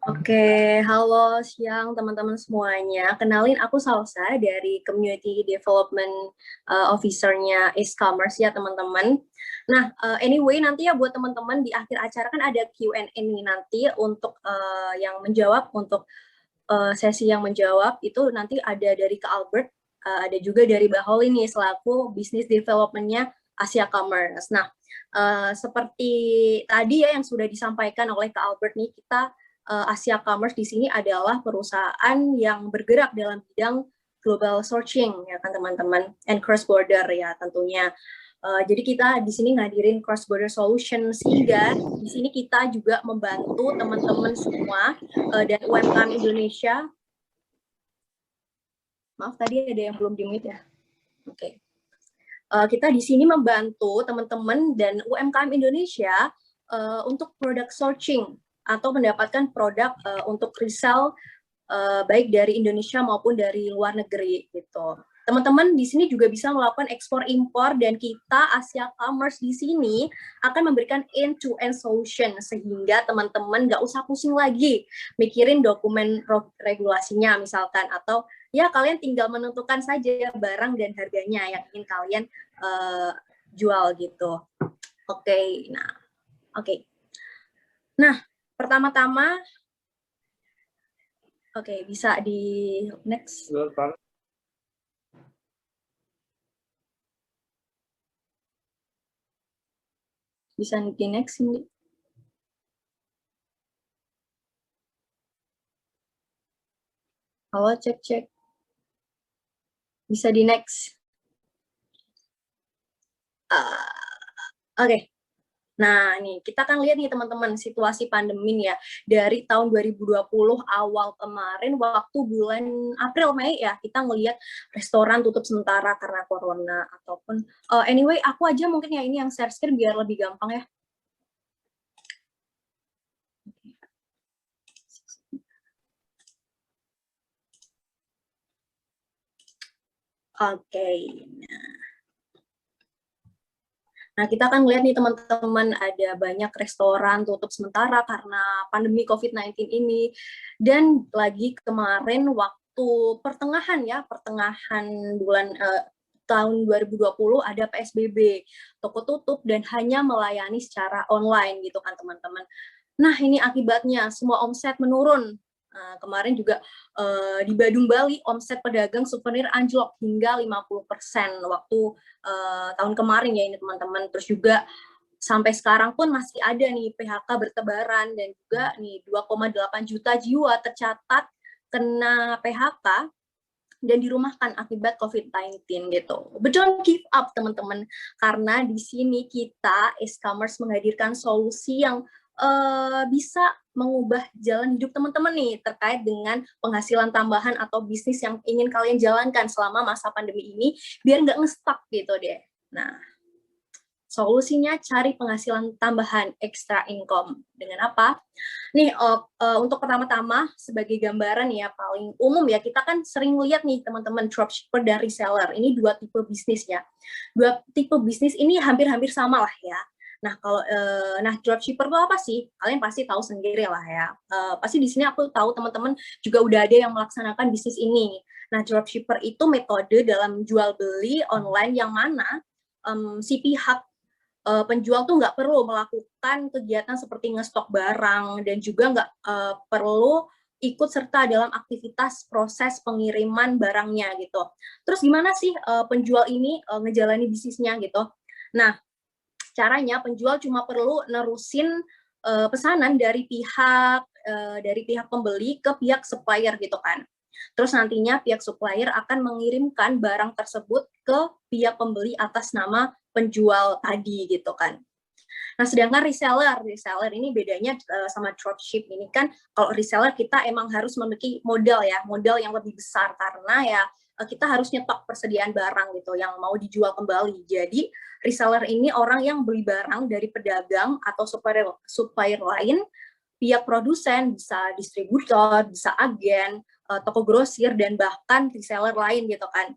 Oke, halo siang teman-teman semuanya. Kenalin aku Salsa dari Community Development Officer-nya Commerce ya teman-teman. Nah, anyway nanti ya buat teman-teman di akhir acara kan ada Q&A nih nanti untuk yang menjawab, untuk sesi yang menjawab itu nanti ada dari Kak Albert, ada juga dari Mbak Holly nih selaku Business Development-nya Asia Commerce. Nah, seperti tadi ya yang sudah disampaikan oleh Kak Albert nih, kita Asia Commerce di sini adalah perusahaan yang bergerak dalam bidang global sourcing ya kan teman-teman, and cross border ya tentunya. Jadi kita di sini ngadirin cross border solution sehingga di sini kita juga membantu teman-teman semua dan UMKM Indonesia. Maaf tadi ada yang belum di-mute ya. Oke. Kita di sini membantu teman-teman dan UMKM Indonesia untuk produk sourcing atau mendapatkan produk untuk resell baik dari Indonesia maupun dari luar negeri gitu. Teman-teman di sini juga bisa melakukan ekspor impor dan kita Asia Commerce di sini akan memberikan end-to-end solution sehingga teman-teman nggak usah pusing lagi mikirin dokumen regulasinya misalkan, atau ya kalian tinggal menentukan saja barang dan harganya yang ingin kalian jual gitu. Oke, nah pertama-tama bisa di next. Bisa di next ini. Halo, cek. Bisa di next. Oke. Nah, nih kita kan lihat nih teman-teman situasi pandemi ya. Dari tahun 2020 awal kemarin waktu bulan April Mei ya, kita ngelihat restoran tutup sementara karena corona ataupun anyway aku aja mungkin ya ini yang share screen biar lebih gampang ya. Oke. Nah, kita kan lihat nih teman-teman ada banyak restoran tutup sementara karena pandemi COVID-19 ini. Dan lagi kemarin waktu pertengahan bulan tahun 2020 ada PSBB, toko tutup dan hanya melayani secara online gitu kan teman-teman. Nah, ini akibatnya semua omset menurun. Kemarin juga di Badung Bali omset pedagang souvenir anjlok hingga 50% waktu tahun kemarin ya ini teman-teman. Terus juga sampai sekarang pun masih ada nih PHK bertebaran dan juga nih 2,8 juta jiwa tercatat kena PHK dan dirumahkan akibat COVID-19 gitu. But don't give up teman-teman, karena di sini kita e-commerce menghadirkan solusi yang bisa mengubah jalan hidup teman-teman nih terkait dengan penghasilan tambahan atau bisnis yang ingin kalian jalankan selama masa pandemi ini biar nggak nge-stuck gitu deh. Nah, solusinya cari penghasilan tambahan, extra income. Dengan apa? Nih, untuk pertama-tama sebagai gambaran ya paling umum ya, kita kan sering lihat nih teman-teman dropshipper dan reseller. Ini dua tipe bisnis ya. Dua tipe bisnis ini hampir-hampir sama lah ya. Nah, kalau dropshipper itu apa sih? Kalian pasti tahu sendiri lah ya. Pasti di sini aku tahu teman-teman juga udah ada yang melaksanakan bisnis ini. Nah, dropshipper itu metode dalam jual beli online yang mana si pihak penjual tuh nggak perlu melakukan kegiatan seperti ngestok barang dan juga nggak perlu ikut serta dalam aktivitas proses pengiriman barangnya gitu. Terus gimana sih penjual ini ngejalani bisnisnya gitu? Nah, caranya penjual cuma perlu nerusin pesanan dari pihak pembeli ke pihak supplier gitu kan. Terus nantinya pihak supplier akan mengirimkan barang tersebut ke pihak pembeli atas nama penjual tadi gitu kan. Nah, sedangkan reseller ini bedanya sama dropship ini kan, kalau reseller kita emang harus memiliki modal yang lebih besar karena ya kita harus nyetok persediaan barang gitu yang mau dijual kembali. Jadi reseller ini orang yang beli barang dari pedagang atau supplier lain, pihak produsen, bisa distributor, bisa agen, toko grosir, dan bahkan reseller lain gitu kan.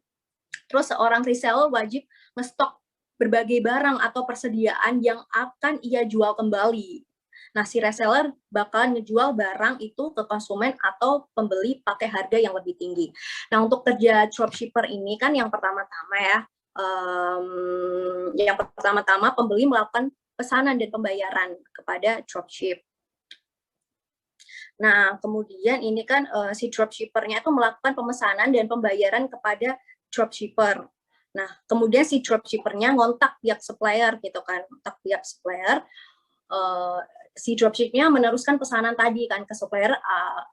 Terus seorang reseller wajib ngestok berbagai barang atau persediaan yang akan ia jual kembali. Nah, si reseller bakal ngejual barang itu ke konsumen atau pembeli pakai harga yang lebih tinggi. Nah, untuk kerja dropshipper ini kan yang pertama-tama ya, pembeli melakukan pesanan dan pembayaran kepada dropship. Nah, kemudian ini kan si dropshipper-nya itu melakukan pemesanan dan pembayaran kepada dropshipper. Nah, kemudian si dropshipper-nya ngontak pihak supplier gitu kan, kontak pihak supplier. Si dropship-nya meneruskan pesanan tadi kan ke supplier.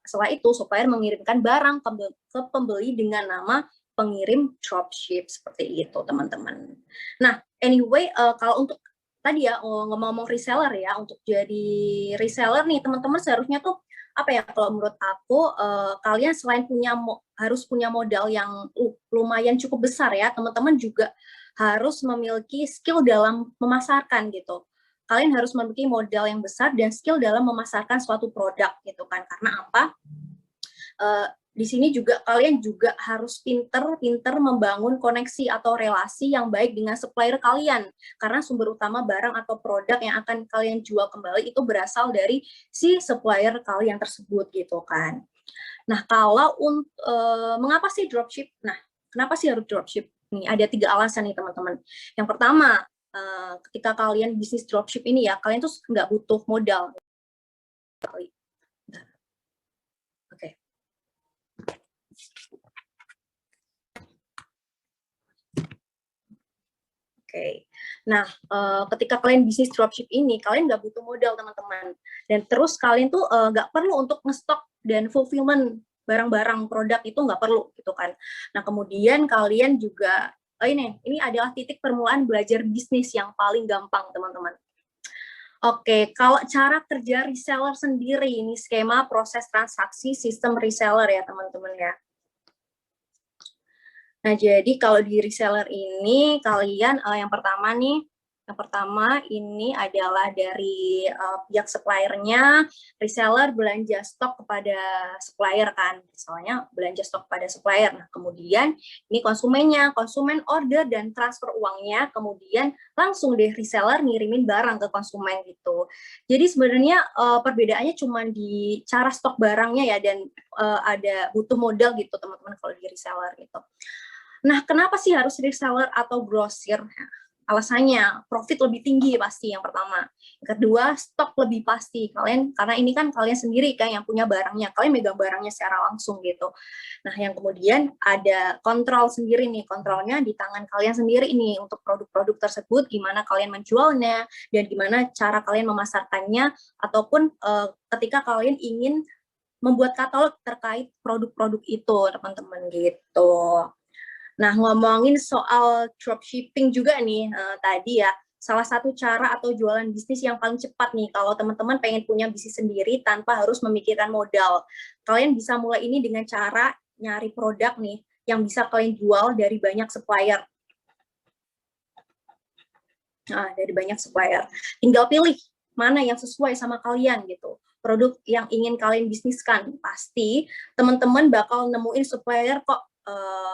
Setelah itu supplier mengirimkan barang ke pembeli dengan nama pengirim dropship seperti itu, teman-teman. Nah, anyway, kalau untuk tadi ya ngomong-ngomong reseller ya, untuk jadi reseller nih teman-teman seharusnya tuh apa ya, kalau menurut aku kalian selain harus punya modal yang lumayan cukup besar ya, teman-teman juga harus memiliki skill dalam memasarkan gitu. Kalian harus memiliki modal yang besar dan skill dalam memasarkan suatu produk gitu kan. Karena apa? Di sini juga kalian juga harus pinter membangun koneksi atau relasi yang baik dengan supplier kalian, karena sumber utama barang atau produk yang akan kalian jual kembali itu berasal dari si supplier kalian tersebut gitu kan. Nah, kalau mengapa sih dropship? Nah, kenapa sih harus dropship? Nih ada 3 alasan nih teman-teman. Yang pertama, ketika kalian bisnis dropship ini ya, kalian tuh nggak butuh modal. Oke. Oke. Nah, ketika kalian bisnis dropship ini, kalian nggak butuh modal, teman-teman. Dan terus kalian tuh nggak perlu untuk ngestok dan fulfillment barang-barang produk itu nggak perlu, gitu kan. Nah, kemudian kalian juga, ini adalah titik permulaan belajar bisnis yang paling gampang, teman-teman. Oke, kalau cara kerja reseller sendiri, ini skema proses transaksi sistem reseller ya, teman-teman ya. Nah, jadi kalau di reseller ini kalian yang pertama ini adalah dari pihak suppliernya, reseller belanja stok kepada supplier kan, misalnya belanja stok kepada supplier. Nah, kemudian ini konsumen order dan transfer uangnya, kemudian langsung deh reseller ngirimin barang ke konsumen gitu. Jadi sebenarnya perbedaannya cuma di cara stok barangnya ya, dan ada butuh modal gitu teman-teman kalau di reseller gitu. Nah, kenapa sih harus reseller atau grosir? Alasannya, profit lebih tinggi pasti yang pertama. Yang kedua, stok lebih pasti. Karena ini kan kalian sendiri kan yang punya barangnya, kalian megang barangnya secara langsung gitu. Nah, yang kemudian ada kontrol sendiri nih, kontrolnya di tangan kalian sendiri ini untuk produk-produk tersebut, gimana kalian menjualnya, dan gimana cara kalian memasarkannya, ataupun ketika kalian ingin membuat katalog terkait produk-produk itu, teman-teman gitu. Nah, ngomongin soal dropshipping juga nih, tadi ya, salah satu cara atau jualan bisnis yang paling cepat nih, kalau teman-teman pengen punya bisnis sendiri tanpa harus memikirkan modal. Kalian bisa mulai ini dengan cara nyari produk nih, yang bisa kalian jual dari banyak supplier. Nah, dari banyak supplier. Tinggal pilih mana yang sesuai sama kalian gitu. Produk yang ingin kalian bisniskan. Pasti teman-teman bakal nemuin supplier kok.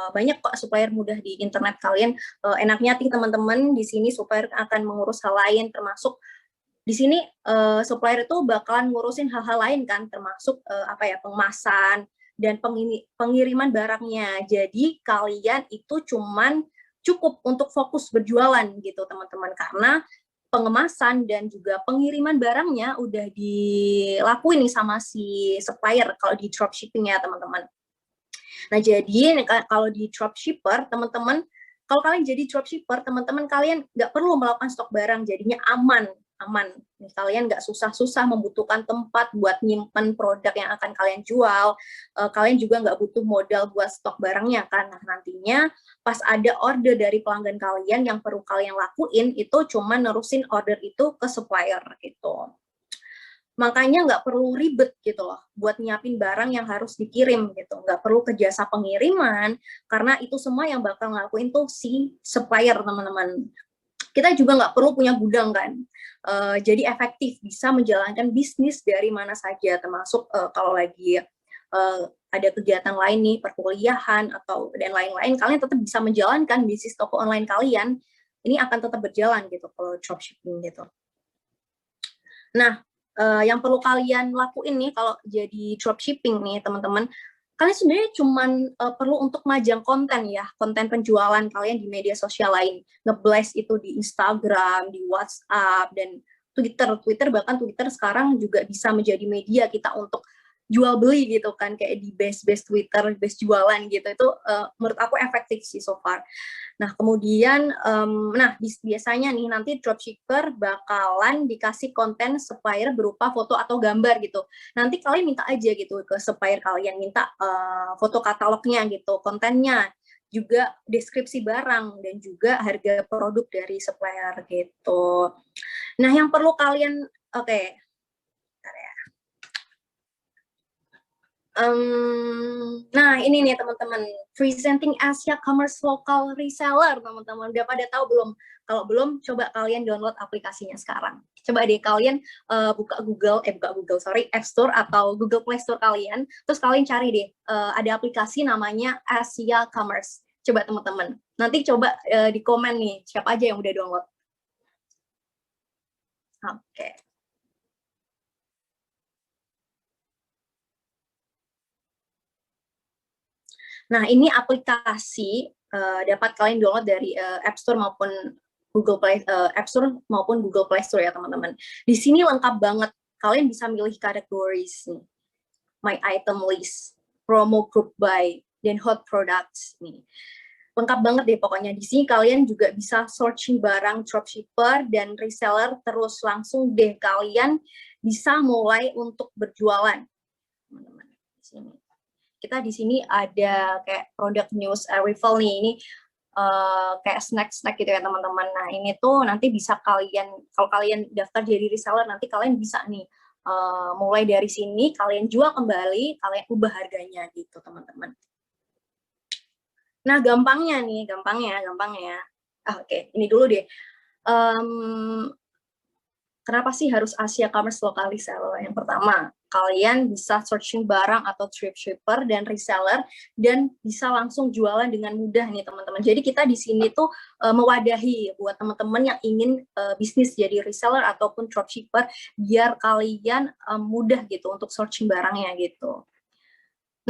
Banyak kok supplier mudah di internet kalian. Enaknya teman-teman di sini supplier akan mengurus hal lain, termasuk di sini supplier itu bakalan ngurusin hal-hal lain kan, termasuk pengemasan dan pengiriman barangnya. Jadi kalian itu cukup untuk fokus berjualan gitu teman-teman, karena pengemasan dan juga pengiriman barangnya udah dilakuin nih sama si supplier kalau di dropshipping ya teman-teman. Nah, jadi kalau di dropshipper, teman-teman, kalau kalian jadi dropshipper, teman-teman kalian nggak perlu melakukan stok barang, jadinya aman. Kalian nggak susah-susah membutuhkan tempat buat nyimpen produk yang akan kalian jual. Kalian juga nggak butuh modal buat stok barangnya kan. Nah, nantinya pas ada order dari pelanggan kalian, yang perlu kalian lakuin itu cuma nerusin order itu ke supplier gitu. Makanya nggak perlu ribet gitu loh buat nyiapin barang yang harus dikirim gitu, nggak perlu ke jasa pengiriman, karena itu semua yang bakal ngelakuin tuh si supplier, teman-teman. Kita juga nggak perlu punya gudang kan, jadi efektif bisa menjalankan bisnis dari mana saja, termasuk kalau lagi ada kegiatan lain nih, perkuliahan atau dan lain-lain, kalian tetap bisa menjalankan bisnis toko online kalian, ini akan tetap berjalan gitu kalau dropshipping gitu. Nah, yang perlu kalian lakuin nih kalau jadi dropshipping nih teman-teman, kalian sebenarnya cuman perlu untuk majang konten ya, konten penjualan kalian di media sosial lain, nge-blast itu di Instagram, di WhatsApp, dan Twitter, bahkan Twitter sekarang juga bisa menjadi media kita untuk jual beli gitu kan, kayak di base Twitter, base jualan gitu, itu menurut aku efektif sih so far. Nah, kemudian, biasanya nih nanti dropshipper bakalan dikasih konten supplier berupa foto atau gambar gitu. Nanti kalian minta aja gitu ke supplier kalian, minta foto katalognya gitu, kontennya, juga deskripsi barang, dan juga harga produk dari supplier gitu. Nah, yang perlu kalian, oke. Nah, ini nih teman-teman, presenting Asia Commerce Local Reseller, teman-teman. Udah pada tahu belum? Kalau belum, coba kalian download aplikasinya sekarang. Coba deh kalian buka Google, sorry, App Store atau Google Play Store kalian, terus kalian cari deh, ada aplikasi namanya Asia Commerce. Coba teman-teman. Nanti coba di komen nih, siapa aja yang udah download. Oke. Nah, ini aplikasi dapat kalian download dari App Store maupun App Store maupun Google Play Store ya teman-teman. Di sini lengkap banget. Kalian bisa milih categories nih, my item list, promo group buy, dan hot products nih. Lengkap banget deh pokoknya. Di sini kalian juga bisa searching barang dropshipper dan reseller, terus langsung deh kalian bisa mulai untuk berjualan. Teman-teman, di sini. Kita di sini ada kayak product news arrival nih, ini kayak snack gitu ya teman-teman. Nah, ini tuh nanti bisa kalian, kalau kalian daftar jadi reseller, nanti kalian bisa nih mulai dari sini kalian jual kembali, kalian ubah harganya gitu teman-teman. Nah, gampangnya. Oke, ini dulu deh. Kenapa sih harus Asia Commerce Local Reseller? Yang pertama, kalian bisa searching barang atau dropshipper dan reseller, dan bisa langsung jualan dengan mudah nih teman-teman. Jadi kita di sini tuh mewadahi buat teman-teman yang ingin bisnis jadi reseller ataupun dropshipper, biar kalian mudah gitu untuk searching barangnya gitu.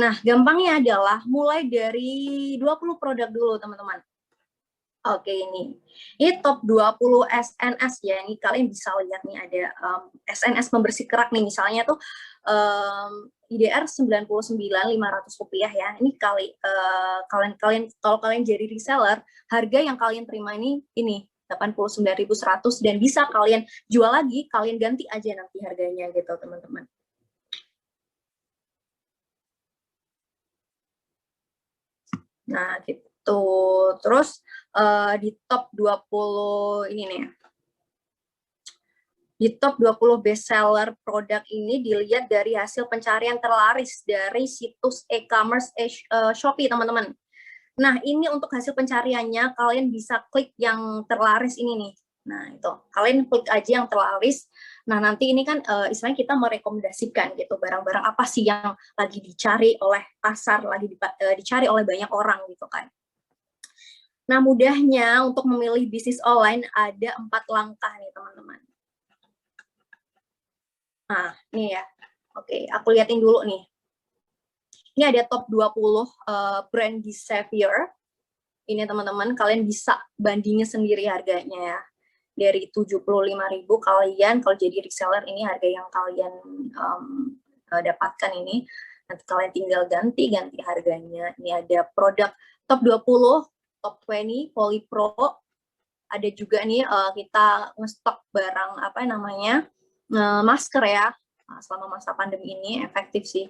Nah, gampangnya adalah mulai dari 20 produk dulu teman-teman. Oke, ini top 20 SNS ya. Ini kalian bisa lihat nih ada SNS pembersih kerak nih, misalnya tuh IDR Rp99.500 ya. Ini kalian kalau kalian jadi reseller, harga yang kalian terima ini 89.100, dan bisa kalian jual lagi, kalian ganti aja nanti harganya gitu teman-teman. Nah, gitu. Terus di top 20 ini nih. Di top 20 bestseller produk ini dilihat dari hasil pencarian terlaris dari situs e-commerce Shopee, teman-teman. Nah, ini untuk hasil pencariannya, kalian bisa klik yang terlaris ini nih. Nah, itu. Kalian klik aja yang terlaris. Nah, nanti ini kan istilahnya kita merekomendasikan gitu, barang-barang apa sih yang lagi dicari oleh pasar, lagi dicari oleh banyak orang gitu kan. Nah, mudahnya untuk memilih bisnis online ada 4 langkah nih, teman-teman. Nah, ini ya. Oke, aku liatin dulu nih. Ini ada top 20 brand di Savior. Ini teman-teman, kalian bisa bandingin sendiri harganya ya. Dari 75.000 kalian, kalau jadi reseller ini harga yang kalian dapatkan ini. Nanti kalian tinggal ganti harganya. Ini ada produk top 20, top 20, Polypro. Ada juga nih kita ngestok barang masker ya, selama masa pandemi ini efektif sih.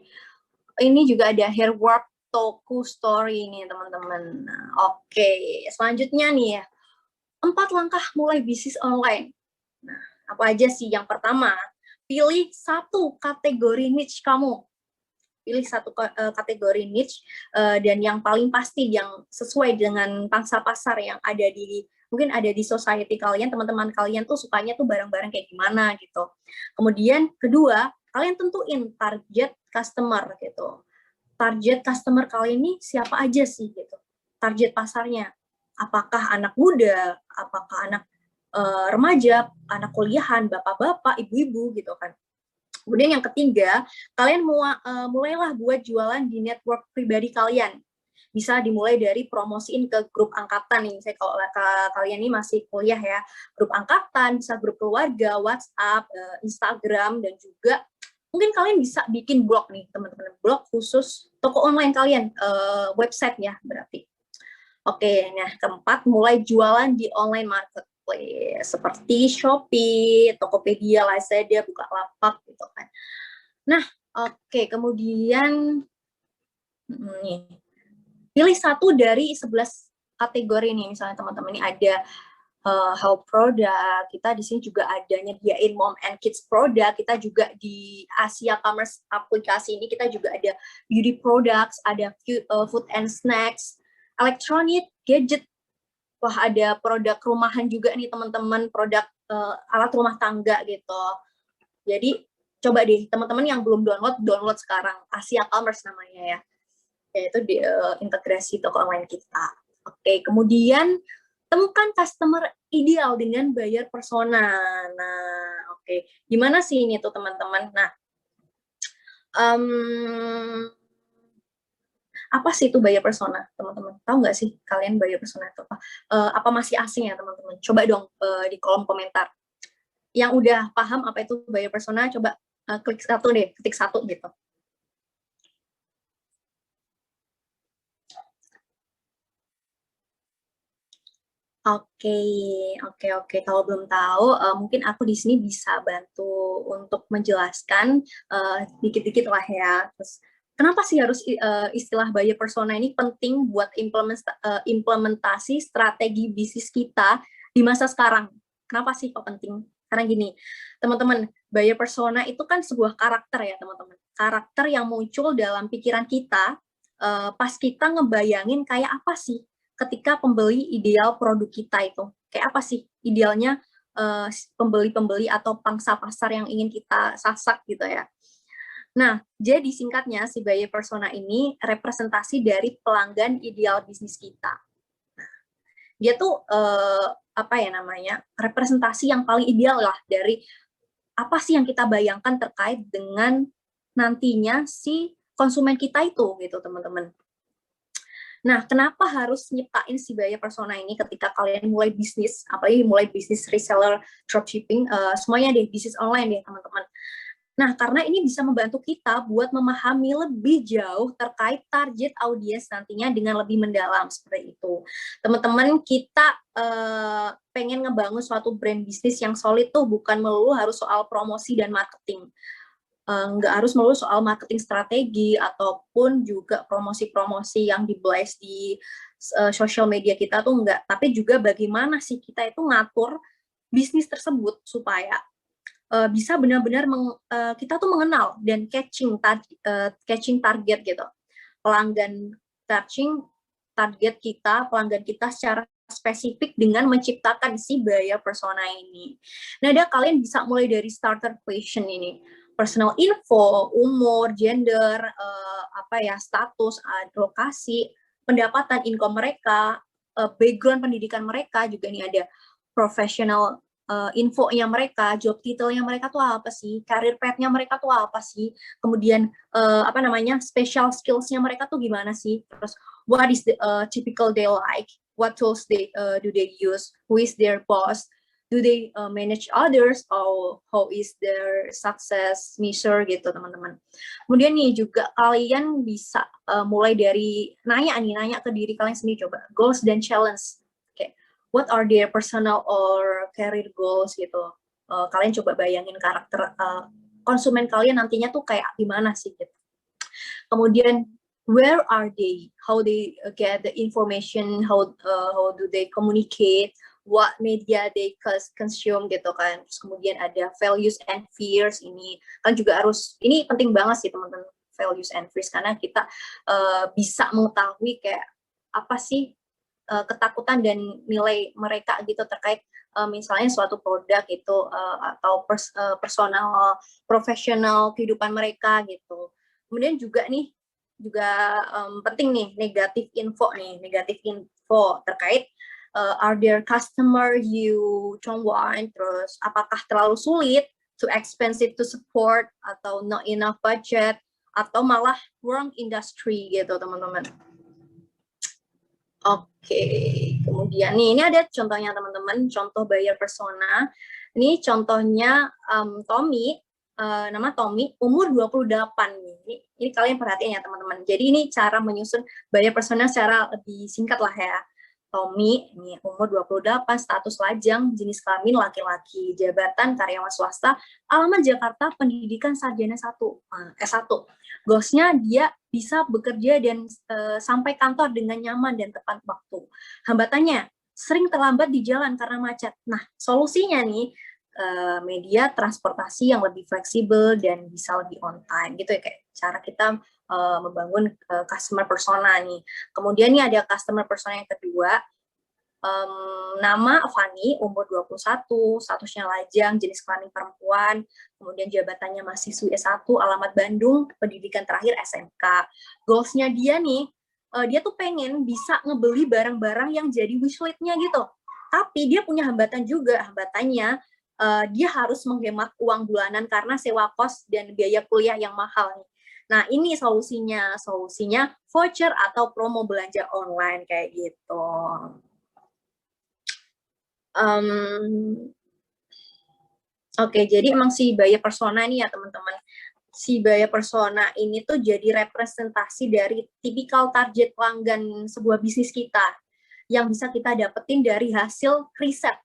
Ini juga ada hair warp Toku Story ini teman-teman. Nah, oke, selanjutnya nih ya, 4 langkah mulai bisnis online. Nah, apa aja sih? Yang pertama, pilih satu kategori niche kamu. Pilih satu kategori niche dan yang paling pasti yang sesuai dengan pangsa pasar yang ada mungkin ada di society kalian, teman-teman kalian tuh sukanya tuh barang-barang kayak gimana gitu. Kemudian kedua, kalian tentuin target customer gitu. Target customer kalian ini siapa aja sih gitu. Target pasarnya. Apakah anak muda, apakah anak remaja, anak kuliahan, bapak-bapak, ibu-ibu gitu kan. Kemudian yang ketiga, kalian mulailah buat jualan di network pribadi kalian. Bisa dimulai dari promosiin ke grup angkatan nih. Misalnya kalau kalian ini masih kuliah ya, grup angkatan, bisa grup keluarga, WhatsApp, Instagram, dan juga mungkin kalian bisa bikin blog nih, teman-teman. Blog khusus toko online kalian, website ya berarti. Oke, nah keempat, mulai jualan di online marketplace seperti Shopee, Tokopedia, Lazada, Bukalapak gitu kan. Nah, oke, kemudian nih, pilih satu dari 11 kategori nih, misalnya teman-teman ini ada health product, kita di sini juga ada nyediain mom and kids product, kita juga di Asia Commerce aplikasi ini kita juga ada beauty products, ada food and snacks, elektronik, gadget, wah ada produk rumahan juga nih teman-teman, produk alat rumah tangga gitu. Jadi coba deh teman-teman yang belum download sekarang, Asia Commerce namanya ya, yaitu di integrasi toko online kita. Oke, kemudian temukan customer ideal dengan buyer persona. Nah, oke, gimana sih ini tuh teman-teman? Nah, apa sih itu buyer persona, teman-teman? Tahu nggak sih kalian buyer persona itu apa? Apa masih asing ya, teman-teman? Coba dong di kolom komentar. Yang udah paham apa itu buyer persona, coba klik satu deh, ketik satu gitu. Oke. Kalau belum tahu, mungkin aku di sini bisa bantu untuk menjelaskan dikit-dikit lah ya. Terus, kenapa sih harus istilah buyer persona ini penting buat implementasi strategi bisnis kita di masa sekarang? Kenapa sih kok penting? Karena gini, teman-teman, buyer persona itu kan sebuah karakter ya, teman-teman. Karakter yang muncul dalam pikiran kita pas kita ngebayangin kayak apa sih ketika pembeli ideal produk kita itu. Kayak apa sih idealnya pembeli-pembeli atau pangsa pasar yang ingin kita sasak gitu ya. Nah, jadi singkatnya si buyer persona ini representasi dari pelanggan ideal bisnis kita. Dia tuh apa ya namanya, representasi yang paling ideal lah dari apa sih yang kita bayangkan terkait dengan nantinya si konsumen kita itu gitu teman-teman. Nah, kenapa harus nyiptain si buyer persona ini ketika kalian mulai bisnis, apalagi mulai bisnis reseller, dropshipping, semuanya deh, bisnis online deh, teman-teman. Nah, karena ini bisa membantu kita buat memahami lebih jauh terkait target audiens nantinya dengan lebih mendalam, seperti itu. Teman-teman, kita pengen ngebangun suatu brand bisnis yang solid tuh, bukan melulu harus soal promosi dan marketing. Nggak harus melulu soal marketing strategi ataupun juga promosi-promosi yang di-blast di social media kita tuh enggak, tapi juga bagaimana sih kita itu ngatur bisnis tersebut supaya bisa benar-benar kita tuh mengenal dan catching target gitu, target kita, pelanggan kita secara spesifik dengan menciptakan si buyer persona ini. Nah, kalian bisa mulai dari starter question ini, personal info, umur, gender, status, lokasi, pendapatan, income mereka, background pendidikan mereka, juga nih ada professional infonya mereka, job title-nya mereka tuh apa sih, career path-nya mereka tuh apa sih, kemudian special skills-nya mereka tuh gimana sih, terus what is the typical day like, what tools do they use, who is their boss, do they manage others, or how is their success measure gitu teman-teman. Kemudian nih juga kalian bisa mulai dari nanya ke diri kalian sendiri, coba goals dan challenge. What are their personal or career goals gitu. Kalian coba bayangin karakter konsumen kalian nantinya tuh kayak gimana sih gitu. Kemudian where are they? How they get the information? How do they communicate? What media they consume gitu kan. Terus kemudian ada values and fears, ini kan juga harus, ini penting banget sih teman-teman, values and fears, karena kita bisa mengetahui kayak apa sih ketakutan dan nilai mereka gitu terkait misalnya suatu produk itu atau personal, profesional kehidupan mereka gitu. Kemudian juga penting nih negatif info terkait are there customer you don't want, terus apakah terlalu sulit, too expensive to support, atau not enough budget, atau malah wrong industry gitu teman-teman. Oke, kemudian nih ini ada contohnya teman-teman, contoh buyer persona. Ini contohnya Tommy, nama Tommy, umur 28 nih. Ini kalian perhatiin ya teman-teman. Jadi ini cara menyusun buyer persona secara lebih singkat lah ya. Tommy, ini umur 28, status lajang, jenis kelamin laki-laki, jabatan karyawan swasta, alamat Jakarta, pendidikan sarjana S1. Goalsnya dia bisa bekerja dan sampai kantor dengan nyaman dan tepat waktu. Hambatannya, sering terlambat di jalan karena macet. Nah, solusinya nih, media transportasi yang lebih fleksibel dan bisa lebih on time gitu ya, kayak cara kita membangun customer persona nih. Kemudian nih ada customer persona yang kedua, nama Fani, umur 21, statusnya lajang, jenis kelamin perempuan, kemudian jabatannya mahasiswi S1, alamat Bandung, pendidikan terakhir SMK. Goals-nya dia nih, dia tuh pengen bisa ngebeli barang-barang yang jadi wishlist-nya gitu. Tapi dia punya hambatan juga, hambatannya dia harus menghemat uang bulanan karena sewa kos dan biaya kuliah yang mahal nih. Nah, ini solusinya voucher atau promo belanja online kayak gitu. Oke, jadi emang si buyer persona ini ya teman-teman. Si buyer persona ini tuh jadi representasi dari tipikal target pelanggan sebuah bisnis kita yang bisa kita dapetin dari hasil riset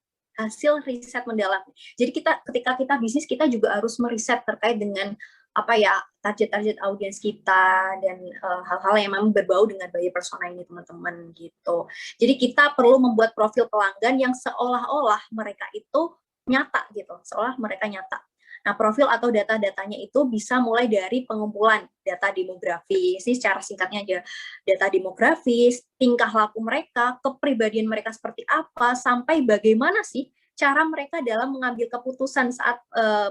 mendalam. Jadi ketika kita bisnis, kita juga harus meriset terkait dengan apa ya, target audiens kita dan hal-hal yang memang berbau dengan buyer persona ini teman-teman gitu. Jadi kita perlu membuat profil pelanggan yang seolah-olah mereka itu nyata gitu, seolah mereka nyata. Nah, profil atau data-datanya itu bisa mulai dari pengumpulan data demografis, ini secara singkatnya aja, data demografis, tingkah laku mereka, kepribadian mereka seperti apa, sampai bagaimana sih cara mereka dalam mengambil keputusan saat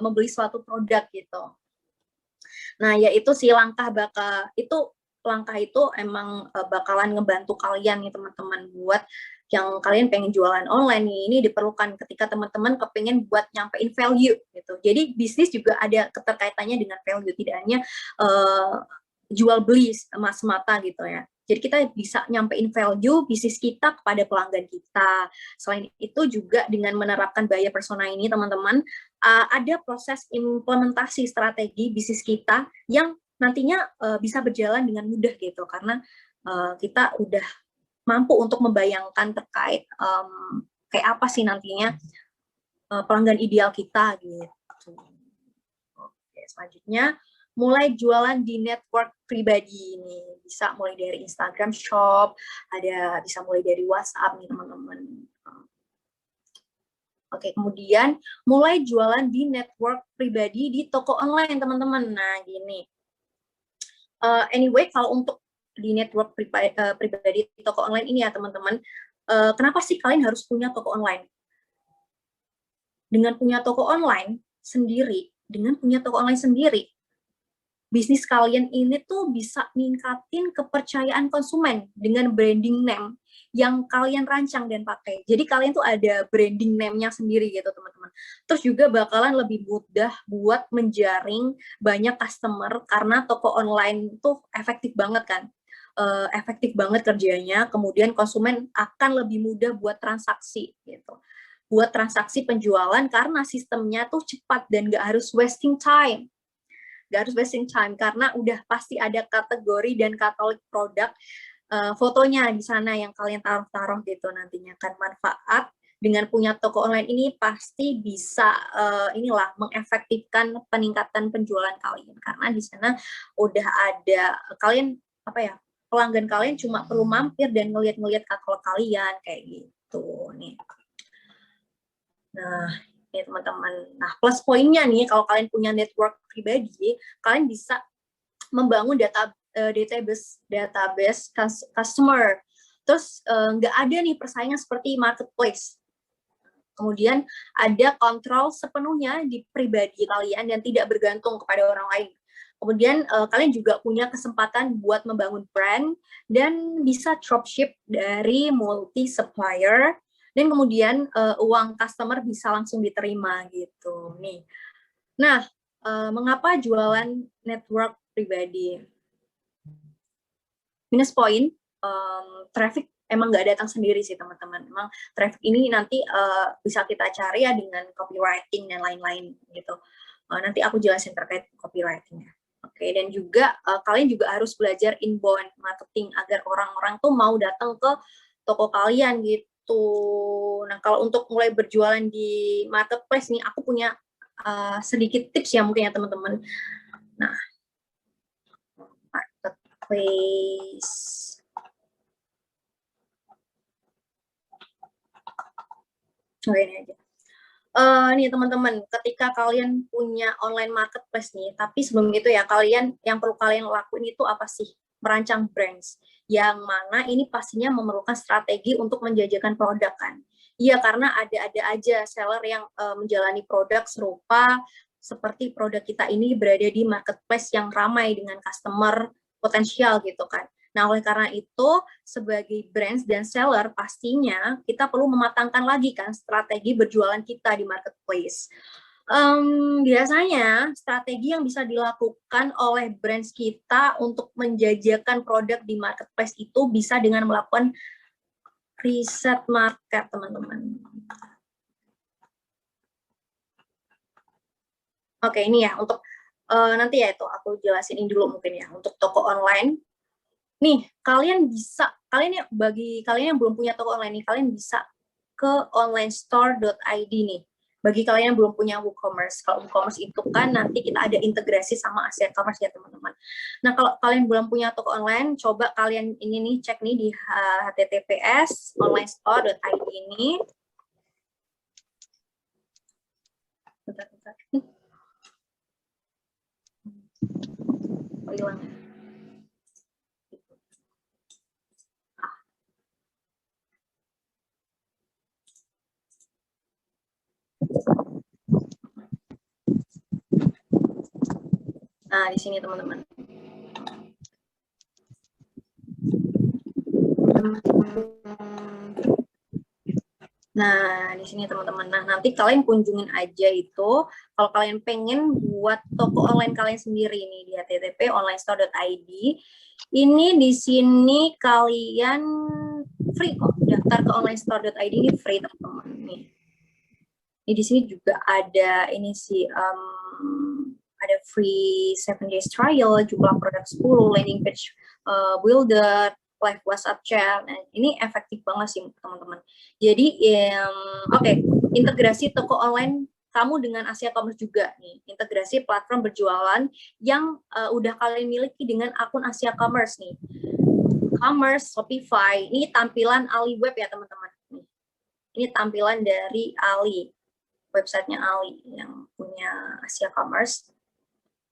membeli suatu produk gitu. Nah, yaitu si langkah itu emang bakalan ngebantu kalian nih teman-teman buat yang kalian pengen jualan online nih. Ini diperlukan ketika teman-teman kepengen buat nyampein value gitu. Jadi bisnis juga ada keterkaitannya dengan value, tidak hanya jual beli semata gitu ya. Jadi kita bisa nyampein value bisnis kita kepada pelanggan kita. Selain itu juga dengan menerapkan buyer persona ini teman-teman, ada proses implementasi strategi bisnis kita yang nantinya bisa berjalan dengan mudah gitu, karena kita udah mampu untuk membayangkan terkait kayak apa sih nantinya pelanggan ideal kita gitu. Oke, selanjutnya mulai jualan di network pribadi ini, bisa mulai dari Instagram Shop, bisa mulai dari WhatsApp nih teman-teman. Oke, kemudian mulai jualan di network pribadi di toko online teman-teman. Nah, gini. Anyway, kalau untuk di network pribadi di toko online ini ya teman-teman, kenapa sih kalian harus punya toko online? Dengan punya toko online sendiri, bisnis kalian ini tuh bisa ningkatin kepercayaan konsumen dengan branding name yang kalian rancang dan pakai. Jadi kalian tuh ada branding name-nya sendiri gitu teman-teman. Terus juga bakalan lebih mudah buat menjaring banyak customer karena toko online tuh efektif banget kan. Efektif banget kerjanya, kemudian konsumen akan lebih mudah buat transaksi gitu. Buat transaksi penjualan karena sistemnya tuh cepat dan gak harus wasting time. Karena udah pasti ada kategori dan katalog produk, fotonya di sana yang kalian taruh gitu nantinya kan. Manfaat dengan punya toko online ini pasti bisa mengefektifkan peningkatan penjualan kalian, karena di sana udah ada kalian pelanggan kalian cuma perlu mampir dan ngeliat katalog kalian kayak gitu nih. Nah, ya teman-teman. Nah, plus poinnya nih, kalau kalian punya network pribadi, kalian bisa membangun database customer. Terus nggak ada nih persaingan seperti marketplace. Kemudian ada kontrol sepenuhnya di pribadi kalian dan tidak bergantung kepada orang lain. Kemudian kalian juga punya kesempatan buat membangun brand dan bisa dropship dari multi supplier. Dan kemudian uang customer bisa langsung diterima gitu nih. Nah, mengapa jualan network pribadi? Minus point, traffic emang nggak datang sendiri sih teman-teman. Emang traffic ini nanti bisa kita cari ya dengan copywriting dan lain-lain gitu. Nanti aku jelasin terkait copywritingnya. Oke, dan juga kalian juga harus belajar inbound marketing agar orang-orang tuh mau datang ke toko kalian gitu. Nah, kalau untuk mulai berjualan di marketplace nih, aku punya sedikit tips ya mungkin ya teman-teman. Nah, marketplace. Oh, ini aja. Nih teman-teman, ketika kalian punya online marketplace nih, tapi sebelum itu ya kalian yang perlu kalian lakuin itu apa sih? Merancang brands, yang mana ini pastinya memerlukan strategi untuk menjajakan produk kan. Iya, karena ada aja seller yang menjalani produk serupa seperti produk kita ini berada di marketplace yang ramai dengan customer potensial gitu kan. Nah, oleh karena itu, sebagai brands dan seller, pastinya kita perlu mematangkan lagi kan strategi berjualan kita di marketplace. Biasanya strategi yang bisa dilakukan oleh brands kita untuk menjajakan produk di marketplace itu bisa dengan melakukan riset market, teman-teman. Oke, ini ya untuk nanti ya itu aku jelasin dulu mungkin ya untuk toko online. Nih, kalian ya bagi kalian yang belum punya toko online nih, kalian bisa ke onlinestore.id nih. Bagi kalian yang belum punya WooCommerce, kalau WooCommerce itu kan nanti kita ada integrasi sama Asia Commerce ya teman-teman. Nah, kalau kalian belum punya toko online, coba kalian ini nih cek nih di https onlinestore.id ini. Bentar. Oh, hilang. Nah, di sini teman-teman. Nah, di sini teman-teman. Nah, nanti kalian kunjungin aja itu kalau kalian pengen buat toko online kalian sendiri nih di http onlinestore.id. Ini di sini kalian free kok. Daftar ke onlinestore.id ini free teman-teman nih. Ini di sini juga ada ini sih ada free 7 days trial, jumlah produk 10, landing page builder, live WhatsApp chat. Nah, ini efektif banget sih teman-teman. Jadi oke, integrasi toko online kamu dengan Asia Commerce juga nih. Integrasi platform berjualan yang udah kalian miliki dengan akun Asia Commerce nih. Commerce, Shopify, ini tampilan Ali Web ya teman-teman. Ini tampilan dari Ali, websitenya Ali yang punya Asia Commerce.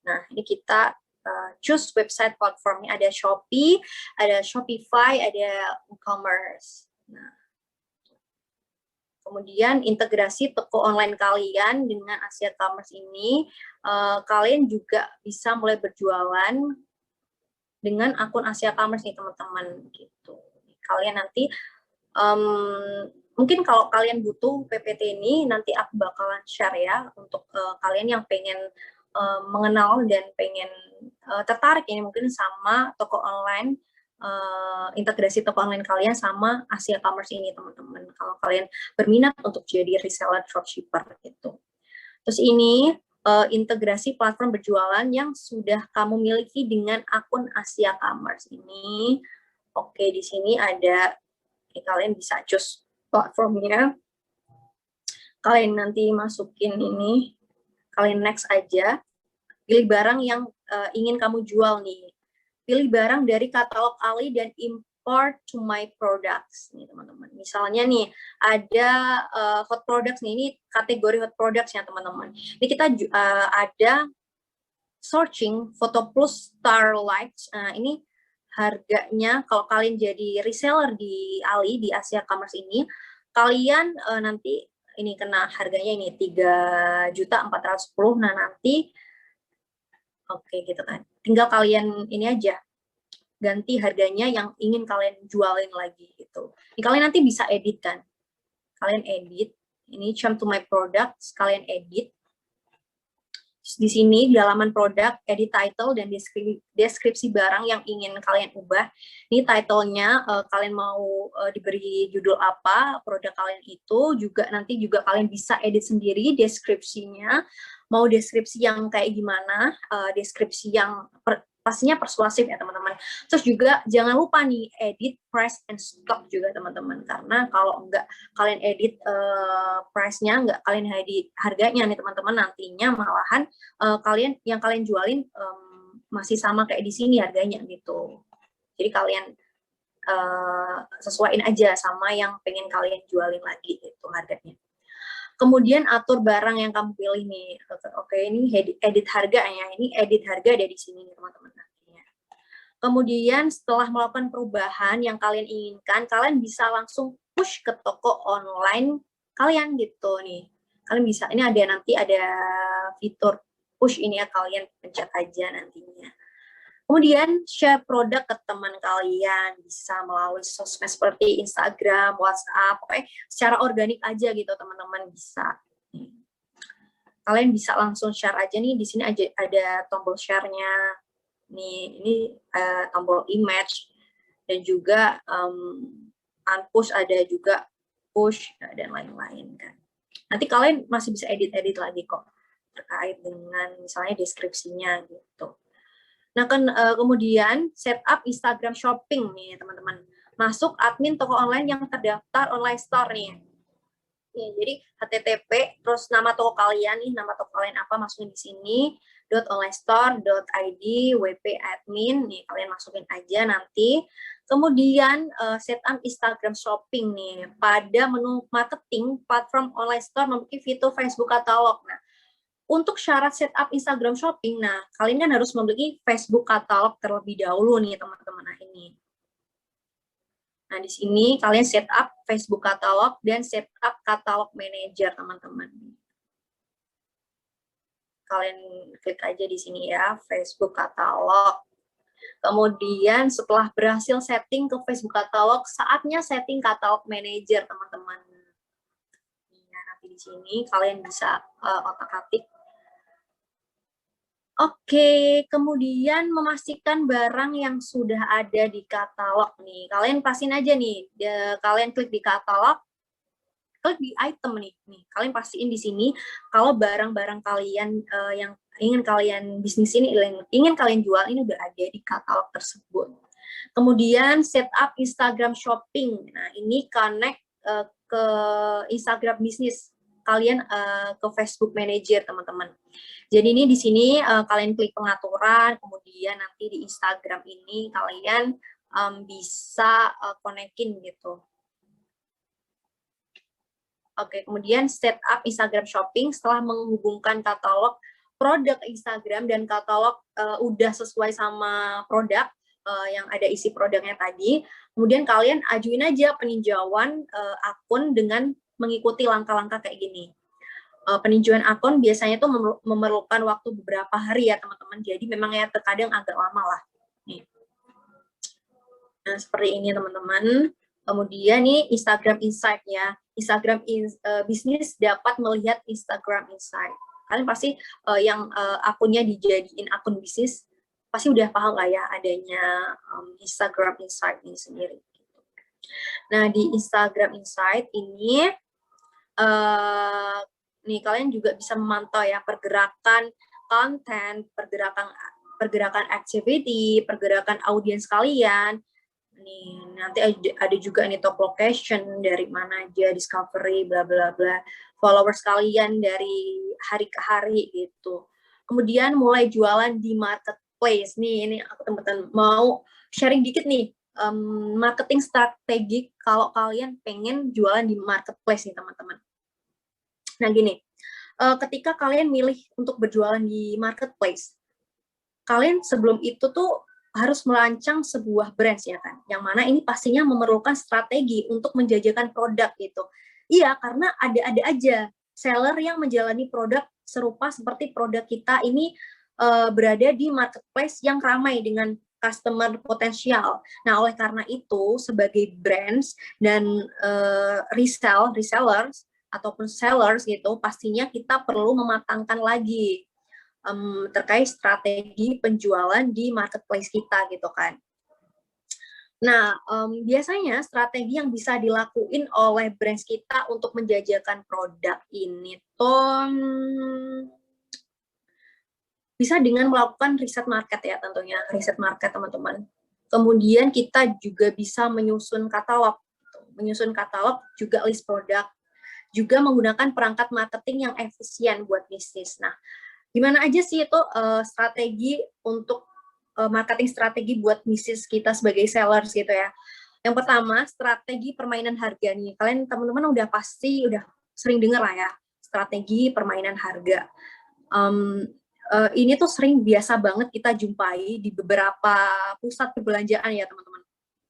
Nah, ini kita choose website platformnya, ada Shopee, ada Shopify, ada WooCommerce. Nah, kemudian integrasi toko online kalian dengan Asia Commerce ini, kalian juga bisa mulai berjualan dengan akun Asia Commerce nih teman-teman gitu. Kalian nanti mungkin kalau kalian butuh PPT ini nanti aku bakalan share ya untuk kalian yang pengen mengenal dan pengen tertarik ini mungkin sama toko online, integrasi toko online kalian sama Asia Commerce ini teman-teman. Kalau kalian berminat untuk jadi reseller dropshipper gitu. Terus ini integrasi platform berjualan yang sudah kamu miliki dengan akun Asia Commerce ini. Oke, di sini ada kalian bisa choose platformnya. Kalian nanti masukin ini, kalian next aja. Pilih barang yang ingin kamu jual nih. Pilih barang dari katalog Ali dan import to my products nih teman-teman. Misalnya nih ada hot products nih, ini kategori hot products ya teman-teman. Ini kita ada searching Photo Plus Starlight. Ini harganya kalau kalian jadi reseller di Ali di Asia Commerce ini, kalian nanti ini kena harganya ini 3.410. Nah, nanti oke gitu kan. Tinggal kalian ini aja ganti harganya yang ingin kalian jualin lagi gitu. Ini kalian nanti bisa edit kan. Kalian edit, ini come to my products, kalian edit. Di sini di halaman produk, edit title dan deskripsi barang yang ingin kalian ubah. Ini titlenya kalian mau diberi judul apa produk kalian itu, juga nanti juga kalian bisa edit sendiri deskripsinya. Mau deskripsi yang kayak gimana, deskripsi yang pastinya persuasif ya teman-teman. Terus juga jangan lupa nih edit price and stock juga teman-teman, karena kalau enggak kalian edit price-nya, enggak kalian edit harganya nih teman-teman, nantinya malahan kalian jualin masih sama kayak di sini harganya gitu. Jadi kalian sesuaiin aja sama yang pengen kalian jualin lagi itu harganya. Kemudian atur barang yang kamu pilih nih. Oke, ini edit harganya. Ini edit harga ada di sini nih teman-teman. Kemudian setelah melakukan perubahan yang kalian inginkan, kalian bisa langsung push ke toko online kalian gitu nih. Kalian bisa, ini nanti ada fitur push ini ya, kalian pencet aja nantinya. Kemudian share produk ke teman kalian, bisa melalui sosmed seperti Instagram, WhatsApp, secara organik aja gitu teman-teman bisa. Kalian bisa langsung share aja nih, di sini aja ada tombol share-nya. Ini tombol image dan juga unpush, ada juga push dan lain-lain kan. Nanti kalian masih bisa edit-edit lagi kok terkait dengan misalnya deskripsinya gitu. Nah, kemudian setup Instagram Shopping nih, teman-teman. Masuk admin toko online yang terdaftar online store nih. Jadi HTTP, terus nama toko kalian nih, nama toko kalian apa, masukin di sini, .onlinestore.id, WP admin, nih kalian masukin aja nanti. Kemudian setup Instagram Shopping nih, pada menu marketing, platform online store memiliki fitur Facebook Katalog. Nah, untuk syarat setup Instagram Shopping, nah kalian kan harus memiliki Facebook Katalog terlebih dahulu nih teman-teman. Nah ini. Nah di sini kalian setup Facebook Katalog dan setup Katalog Manager teman-teman. Kalian klik aja di sini ya, Facebook Katalog. Kemudian setelah berhasil setting ke Facebook Katalog, saatnya setting Katalog Manager teman-teman. Nah, nanti di sini kalian bisa otak-atik. Oke, kemudian memastikan barang yang sudah ada di katalog nih. Kalian pastiin aja nih, kalian klik di katalog, klik di item nih. Kalian pastiin di sini kalau barang-barang kalian yang ingin kalian bisnis ini, ingin kalian jual ini udah ada di katalog tersebut. Kemudian setup Instagram Shopping. Nah, ini connect ke Instagram bisnis kalian ke Facebook Manager, teman-teman. Jadi ini di sini kalian klik pengaturan, kemudian nanti di Instagram ini kalian bisa konekin gitu. Oke, kemudian setup Instagram Shopping setelah menghubungkan katalog produk Instagram dan katalog udah sesuai sama produk yang ada isi produknya tadi. Kemudian kalian ajuin aja peninjauan akun dengan mengikuti langkah-langkah kayak gini. Peninjauan akun biasanya itu memerlukan waktu beberapa hari ya teman-teman, jadi memang ya terkadang agak lama lah. Nih. Nah seperti ini teman-teman. Kemudian nih Instagram Insight ya, Instagram bisnis dapat melihat Instagram Insight. Kalian pasti yang akunnya dijadiin akun bisnis pasti udah paham lah ya adanya Instagram Insight ini sendiri. Nah di Instagram Insight ini nih kalian juga bisa memantau ya pergerakan konten, pergerakan activity, pergerakan audiens kalian. Nih nanti ada juga nih top location dari mana aja, discovery, bla bla bla, followers kalian dari hari ke hari gitu. Kemudian mulai jualan di marketplace nih, ini aku teman-teman mau sharing dikit nih marketing strategi kalau kalian pengen jualan di marketplace nih teman-teman. Nah gini, ketika kalian milih untuk berjualan di marketplace, kalian sebelum itu tuh harus merancang sebuah brand ya kan, yang mana ini pastinya memerlukan strategi untuk menjajakan produk gitu. Iya, karena ada aja seller yang menjalani produk serupa seperti produk kita ini berada di marketplace yang ramai dengan customer potensial. Nah, oleh karena itu sebagai brands dan resellers ataupun sellers gitu, pastinya kita perlu mematangkan lagi terkait strategi penjualan di marketplace kita gitu kan. Nah, biasanya strategi yang bisa dilakuin oleh brands kita untuk menjajakan produk ini tuh bisa dengan melakukan riset market ya tentunya, riset market teman-teman. Kemudian kita juga bisa menyusun katalog juga list produk, juga menggunakan perangkat marketing yang efisien buat bisnis. Nah, gimana aja sih itu strategi untuk marketing strategi buat bisnis kita sebagai sellers gitu ya. Yang pertama, strategi permainan harga nih. Kalian teman-teman udah pasti udah sering dengar lah ya, strategi permainan harga. Ini tuh sering biasa banget kita jumpai di beberapa pusat perbelanjaan ya teman-teman.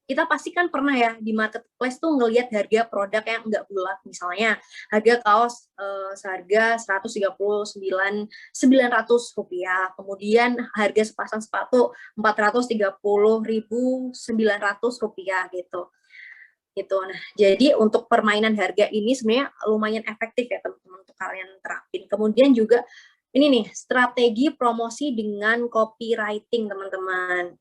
Kita pasti kan pernah ya di marketplace tuh ngelihat harga produk yang enggak bulat, misalnya harga kaos seharga Rp139.900, kemudian harga sepasang sepatu Rp430.900 gitu. Nah, jadi untuk permainan harga ini sebenarnya lumayan efektif ya teman-teman untuk kalian terapin. Kemudian juga ini nih strategi promosi dengan copywriting teman-teman.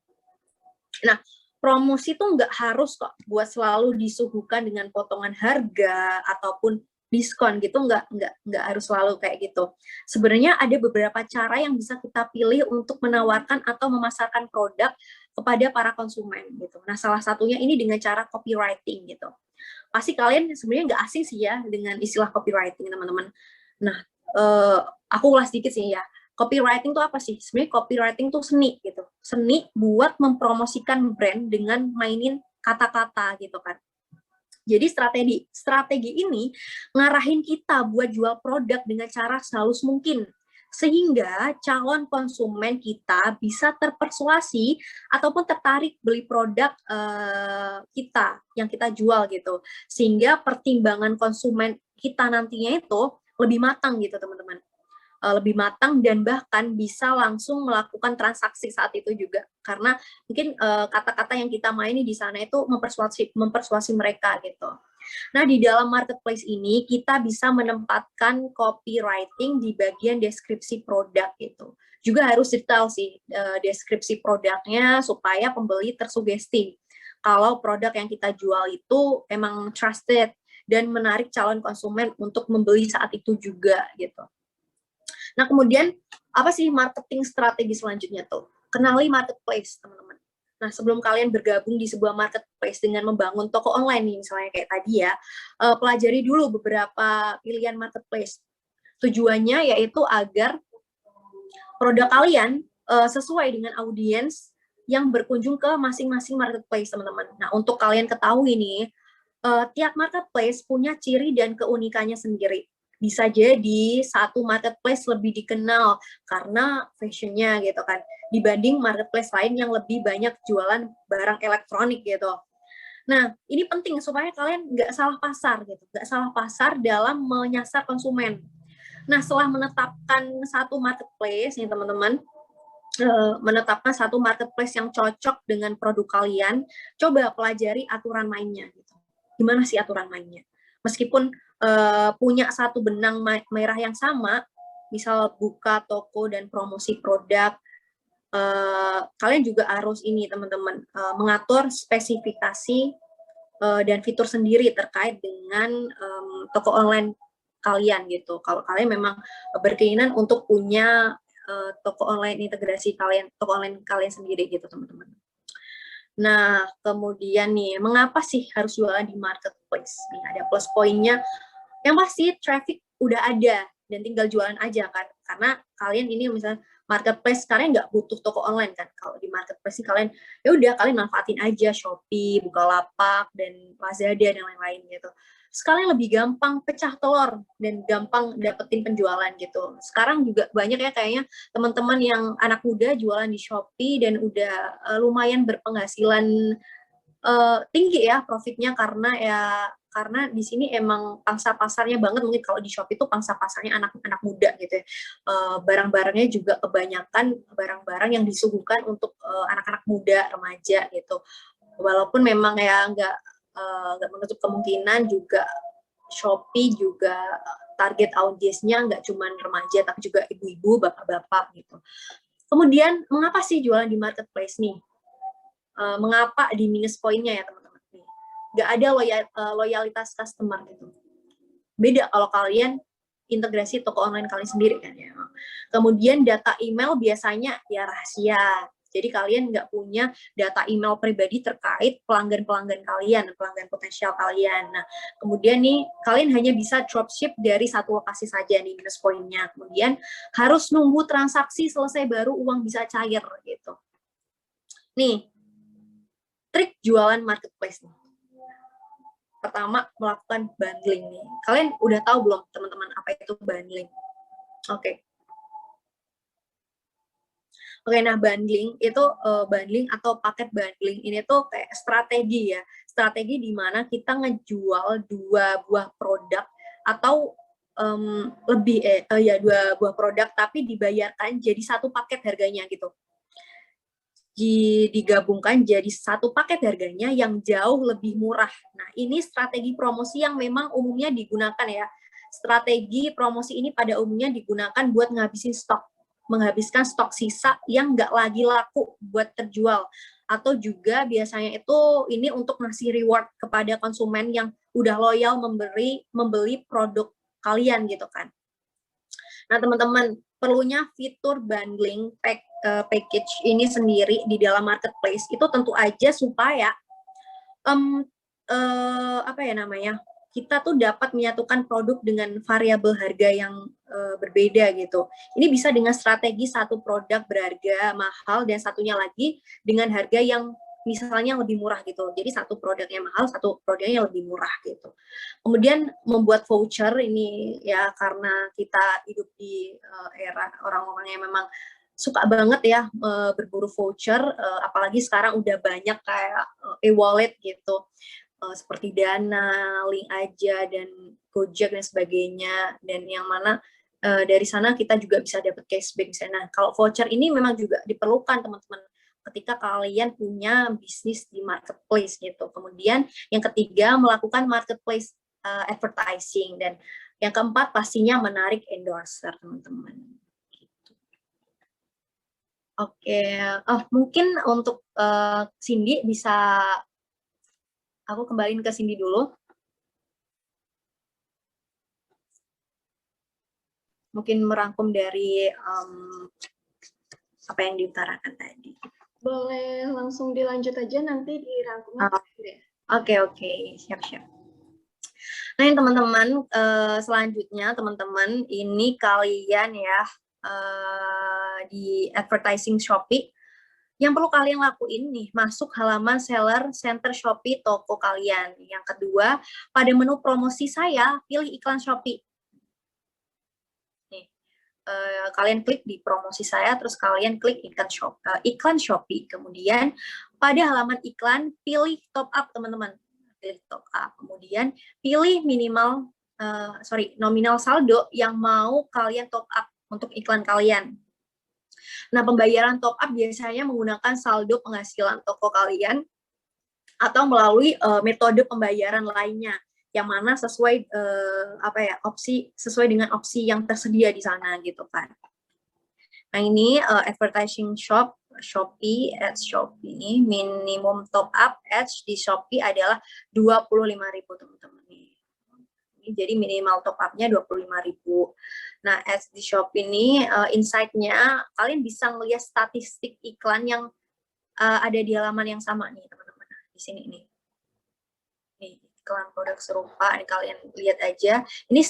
Nah, promosi tuh nggak harus kok buat selalu disuguhkan dengan potongan harga ataupun diskon gitu, nggak harus selalu kayak gitu. Sebenarnya ada beberapa cara yang bisa kita pilih untuk menawarkan atau memasarkan produk kepada para konsumen gitu. Nah, salah satunya ini dengan cara copywriting gitu. Pasti kalian sebenarnya nggak asing sih ya dengan istilah copywriting teman-teman. Nah, aku ulas sedikit sih ya. Copywriting itu apa sih? Sebenarnya copywriting itu seni gitu. Seni buat mempromosikan brand dengan mainin kata-kata gitu kan. Jadi strategi ini ngarahin kita buat jual produk dengan cara sehalus mungkin. Sehingga calon konsumen kita bisa terpersuasi ataupun tertarik beli produk kita yang kita jual gitu. Sehingga pertimbangan konsumen kita nantinya itu lebih matang gitu teman-teman. Lebih matang dan bahkan bisa langsung melakukan transaksi saat itu juga karena mungkin kata-kata yang kita maini di sana itu mempersuasi mereka gitu. Nah, di dalam marketplace ini kita bisa menempatkan copywriting di bagian deskripsi produk gitu. Juga harus detail sih deskripsi produknya supaya pembeli tersugesti kalau produk yang kita jual itu emang trusted dan menarik calon konsumen untuk membeli saat itu juga gitu. Nah, kemudian apa sih marketing strategi selanjutnya tuh? Kenali marketplace, teman-teman. Nah, sebelum kalian bergabung di sebuah marketplace dengan membangun toko online nih, misalnya kayak tadi ya, pelajari dulu beberapa pilihan marketplace. Tujuannya yaitu agar produk kalian sesuai dengan audiens yang berkunjung ke masing-masing marketplace, teman-teman. Nah, untuk kalian ketahui nih, tiap marketplace punya ciri dan keunikannya sendiri. Bisa jadi satu marketplace lebih dikenal karena fashionnya gitu kan, dibanding marketplace lain yang lebih banyak jualan barang elektronik gitu. Nah, ini penting supaya kalian nggak salah pasar gitu, nggak salah pasar dalam menyasar konsumen. Nah, setelah menetapkan satu marketplace nih teman-teman, menetapkan satu marketplace yang cocok dengan produk kalian, coba pelajari aturan mainnya gitu. Gimana sih aturan mainnya? Meskipun punya satu benang merah yang sama, misal buka toko dan promosi produk, kalian juga harus ini teman-teman mengatur spesifikasi dan fitur sendiri terkait dengan toko online kalian gitu. Kalau kalian memang berkeinginan untuk punya toko online integrasi kalian, toko online kalian sendiri gitu teman-teman. Nah, kemudian nih, mengapa sih harus jualan di marketplace? Nih, ada plus poinnya. Yang pasti traffic udah ada dan tinggal jualan aja kan. Karena kalian ini misalnya marketplace, kalian nggak butuh toko online kan. Kalau di marketplace kalian, ya udah kalian manfaatin aja Shopee, Bukalapak, dan Lazada dan lain-lain gitu. Sekalian lebih gampang pecah telur dan gampang dapetin penjualan gitu. Sekarang juga banyak ya kayaknya teman-teman yang anak muda jualan di Shopee dan udah lumayan berpenghasilan tinggi ya profitnya karena di sini emang pangsa pasarnya banget, mungkin kalau di Shopee itu pangsa pasarnya anak-anak muda gitu ya. Barang-barangnya juga kebanyakan barang-barang yang disuguhkan untuk anak-anak muda, remaja gitu. Walaupun memang ya nggak menutup kemungkinan juga Shopee juga target audiensnya nggak cuma remaja, tapi juga ibu-ibu, bapak-bapak gitu. Kemudian, mengapa sih jualan di marketplace nih? Mengapa di minus poinnya ya teman-teman? Nggak ada loyalitas customer gitu. Beda kalau kalian integrasi toko online kalian sendiri kan ya. Kemudian data email biasanya ya rahasia. Jadi kalian nggak punya data email pribadi terkait pelanggan-pelanggan kalian, pelanggan potensial kalian. Nah, kemudian nih kalian hanya bisa dropship dari satu lokasi saja nih minus poinnya. Kemudian harus nunggu transaksi selesai baru uang bisa cair gitu. Nih, trik jualan marketplace nih. Pertama, melakukan bundling nih. Kalian udah tahu belum teman-teman apa itu bundling? Oke. Oke, nah bundling itu bundling atau paket bundling ini tuh kayak strategi ya. Strategi di mana kita ngejual dua buah produk atau dua buah produk tapi dibayarkan jadi satu paket harganya gitu. Digabungkan jadi satu paket harganya yang jauh lebih murah. Nah, ini strategi promosi yang memang umumnya digunakan ya. Strategi promosi ini pada umumnya digunakan buat ngabisin stok, menghabiskan stok sisa yang nggak lagi laku buat terjual. Atau juga biasanya itu ini untuk ngasih reward kepada konsumen yang udah loyal membeli produk kalian gitu kan. Nah, teman-teman, perlunya fitur bundling package ini sendiri di dalam marketplace itu tentu aja supaya kita tuh dapat menyatukan produk dengan variabel harga yang berbeda gitu. Ini bisa dengan strategi satu produk berharga mahal dan satunya lagi dengan harga yang misalnya lebih murah gitu. Jadi satu produknya mahal, satu produknya lebih murah gitu. Kemudian membuat voucher ini ya karena kita hidup di era orang-orang yang memang suka banget ya berburu voucher, apalagi sekarang udah banyak kayak e-wallet gitu, seperti Dana, Link Aja, dan Gojek dan sebagainya, dan yang mana dari sana kita juga bisa dapat cashback misalnya. Nah, kalau voucher ini memang juga diperlukan teman-teman ketika kalian punya bisnis di marketplace gitu. Kemudian yang ketiga melakukan marketplace advertising, dan yang keempat pastinya menarik endorser teman-teman. Oke, mungkin untuk Cindy bisa aku kembaliin ke Cindy dulu. Mungkin merangkum dari apa yang diutarakan tadi. Boleh langsung dilanjut aja, nanti dirangkum. Oke, siap-siap. Nah, teman-teman, selanjutnya teman-teman, ini kalian ya di advertising Shopee, yang perlu kalian lakuin nih, masuk halaman seller center Shopee toko kalian. Yang kedua, pada menu promosi saya, pilih iklan Shopee. Nih, kalian klik di promosi saya, terus kalian klik iklan Shopee. Kemudian, pada halaman iklan, pilih top up, teman-teman. Pilih top up. Kemudian, pilih nominal saldo yang mau kalian top up untuk iklan kalian. Nah, pembayaran top up biasanya menggunakan saldo penghasilan toko kalian atau melalui metode pembayaran lainnya yang mana sesuai sesuai dengan opsi yang tersedia di sana gitu kan. Nah, ini advertising Shopee minimum top up ads di Shopee adalah 25.000 teman-teman. Jadi minimal top up-nya 25.000. Nah, ads di Shopee ini insight-nya kalian bisa melihat statistik iklan yang ada di halaman yang sama nih, teman-teman. Di sini nih. Nih, iklan produk serupa, ini kalian lihat aja. Ini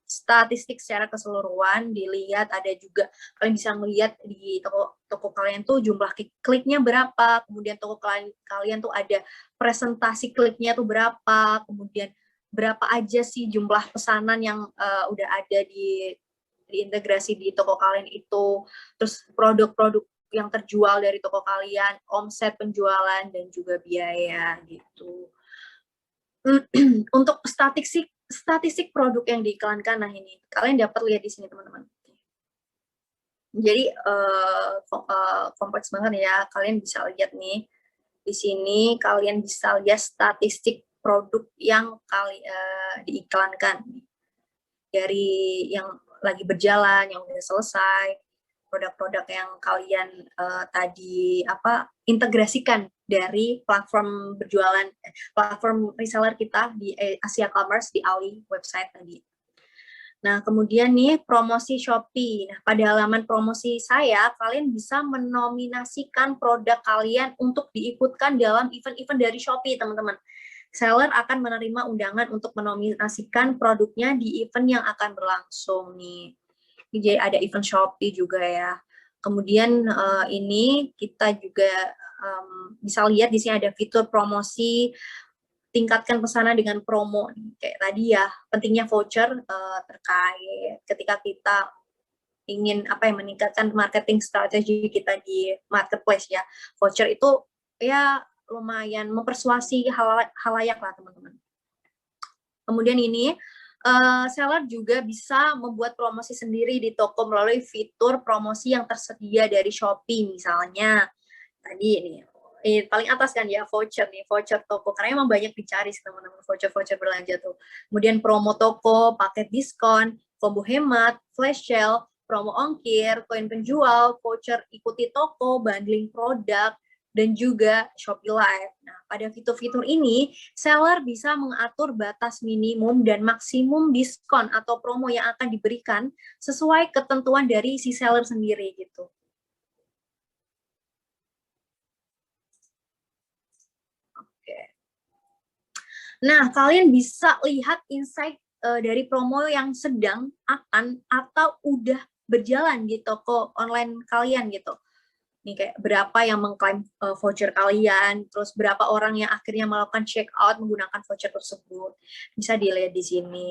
statistik secara keseluruhan, dilihat, ada juga kalian bisa melihat di toko kalian tuh jumlah kliknya berapa, kemudian toko kalian tuh ada presentasi kliknya tuh berapa, kemudian berapa aja sih jumlah pesanan yang udah ada di integrasi di toko kalian itu, terus produk-produk yang terjual dari toko kalian, omset penjualan, dan juga biaya gitu. Untuk statistik produk yang diiklankan, nah ini kalian dapat lihat di sini teman-teman. Jadi kompleks banget ya, kalian bisa lihat nih di sini, kalian bisa lihat statistik produk yang diiklankan. dari yang lagi berjalan, yang udah selesai, produk-produk yang kalian tadi integrasikan dari platform berjualan, platform reseller kita di Asia Commerce, di Ali website tadi. Nah, kemudian nih promosi Shopee. Nah, pada halaman promosi saya, kalian bisa menominasikan produk kalian untuk diikutkan dalam event-event dari Shopee, teman-teman. Seller akan menerima undangan untuk menominasikan produknya di event yang akan berlangsung nih. Jadi ada event Shopee juga ya. Kemudian ini kita juga bisa lihat di sini ada fitur promosi, tingkatkan pesanan dengan promo. Kayak tadi ya, pentingnya voucher terkait ketika kita ingin meningkatkan marketing strategi kita di marketplace ya. Voucher itu ya lumayan mempersuasi halayak lah teman-teman. Kemudian ini seller juga bisa membuat promosi sendiri di toko melalui fitur promosi yang tersedia dari Shopee misalnya. Tadi ini paling atas kan ya voucher nih, voucher toko karena emang banyak dicari sih teman-teman voucher belanja tuh. Kemudian promo toko, paket diskon, combo hemat, flash sale, promo ongkir, koin penjual, voucher ikuti toko, bundling produk, dan juga Shopee Live. Nah, pada fitur-fitur ini, seller bisa mengatur batas minimum dan maksimum diskon atau promo yang akan diberikan sesuai ketentuan dari si seller sendiri gitu. Oke. Nah, kalian bisa lihat insight dari promo yang sedang, akan, atau udah berjalan di toko online kalian gitu. Nih kayak berapa yang mengklaim voucher kalian, terus berapa orang yang akhirnya melakukan check out menggunakan voucher tersebut. Bisa dilihat di sini.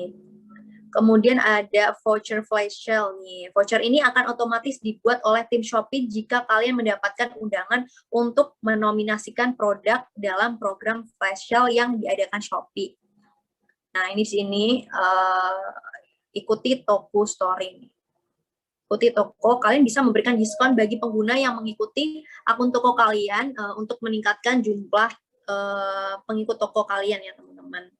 Kemudian ada voucher flash sale nih. Voucher ini akan otomatis dibuat oleh tim Shopee jika kalian mendapatkan undangan untuk menominasikan produk dalam program flash sale yang diadakan Shopee. Nah, ini di sini ikuti toko story. Ikuti toko, kalian bisa memberikan diskon bagi pengguna yang mengikuti akun toko kalian untuk meningkatkan jumlah pengikut toko kalian ya teman-teman.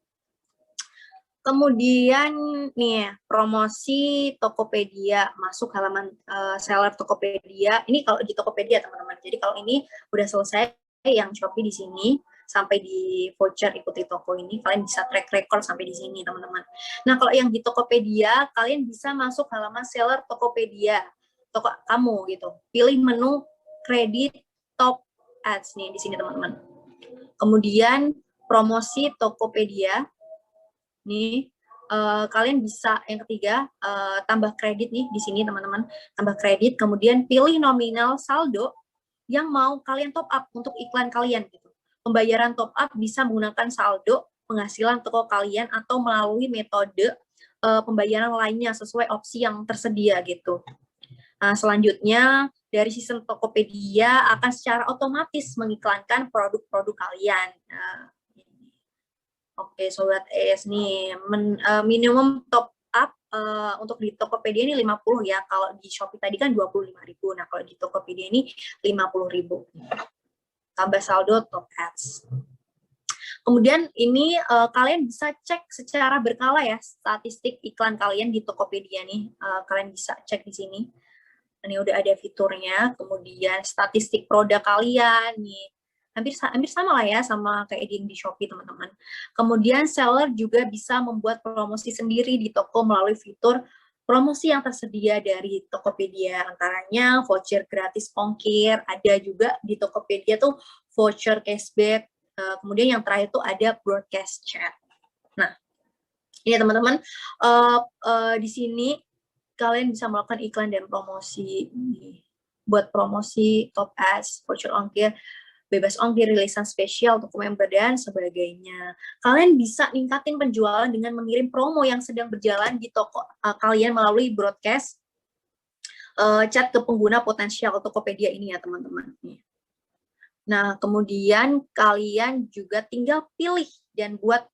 Kemudian nih promosi Tokopedia, masuk halaman seller Tokopedia. Ini kalau di Tokopedia teman-teman. Jadi kalau ini udah selesai yang Shopee di sini sampai di voucher ikuti toko ini, kalian bisa track record sampai di sini teman-teman. Nah kalau yang di Tokopedia, kalian bisa masuk halaman seller Tokopedia, toko kamu gitu. Pilih menu kredit top ads nih di sini teman-teman. Kemudian promosi Tokopedia. Nih, kalian bisa yang ketiga tambah kredit nih di sini teman-teman, tambah kredit, kemudian pilih nominal saldo yang mau kalian top up untuk iklan kalian gitu. Pembayaran top up bisa menggunakan saldo penghasilan toko kalian atau melalui metode pembayaran lainnya sesuai opsi yang tersedia gitu. Nah, selanjutnya dari sistem Tokopedia akan secara otomatis mengiklankan produk-produk kalian. Oke, Sobat ES nih, minimum top up untuk di Tokopedia ini 50 ya. Kalau di Shopee tadi kan 25.000. Nah, kalau di Tokopedia ini 50.000. Tambah saldo top ads. Kemudian ini kalian bisa cek secara berkala ya statistik iklan kalian di Tokopedia nih. Kalian bisa cek di sini. Ini udah ada fiturnya. Kemudian statistik produk kalian nih. Hampir sama lah ya sama kayak di Shopee teman-teman. Kemudian seller juga bisa membuat promosi sendiri di toko melalui fitur promosi yang tersedia dari Tokopedia, antaranya voucher gratis ongkir, ada juga di Tokopedia tuh voucher cashback, kemudian yang terakhir tuh ada broadcast chat. Nah, ini teman-teman di sini kalian bisa melakukan iklan dan promosi buat promosi top ads, voucher ongkir, bebas ongkir, rilisan spesial untuk member dan sebagainya. Kalian bisa ningkatin penjualan dengan mengirim promo yang sedang berjalan di toko kalian melalui broadcast chat ke pengguna potensial Tokopedia ini ya teman-teman. Nah, kemudian kalian juga tinggal pilih dan buat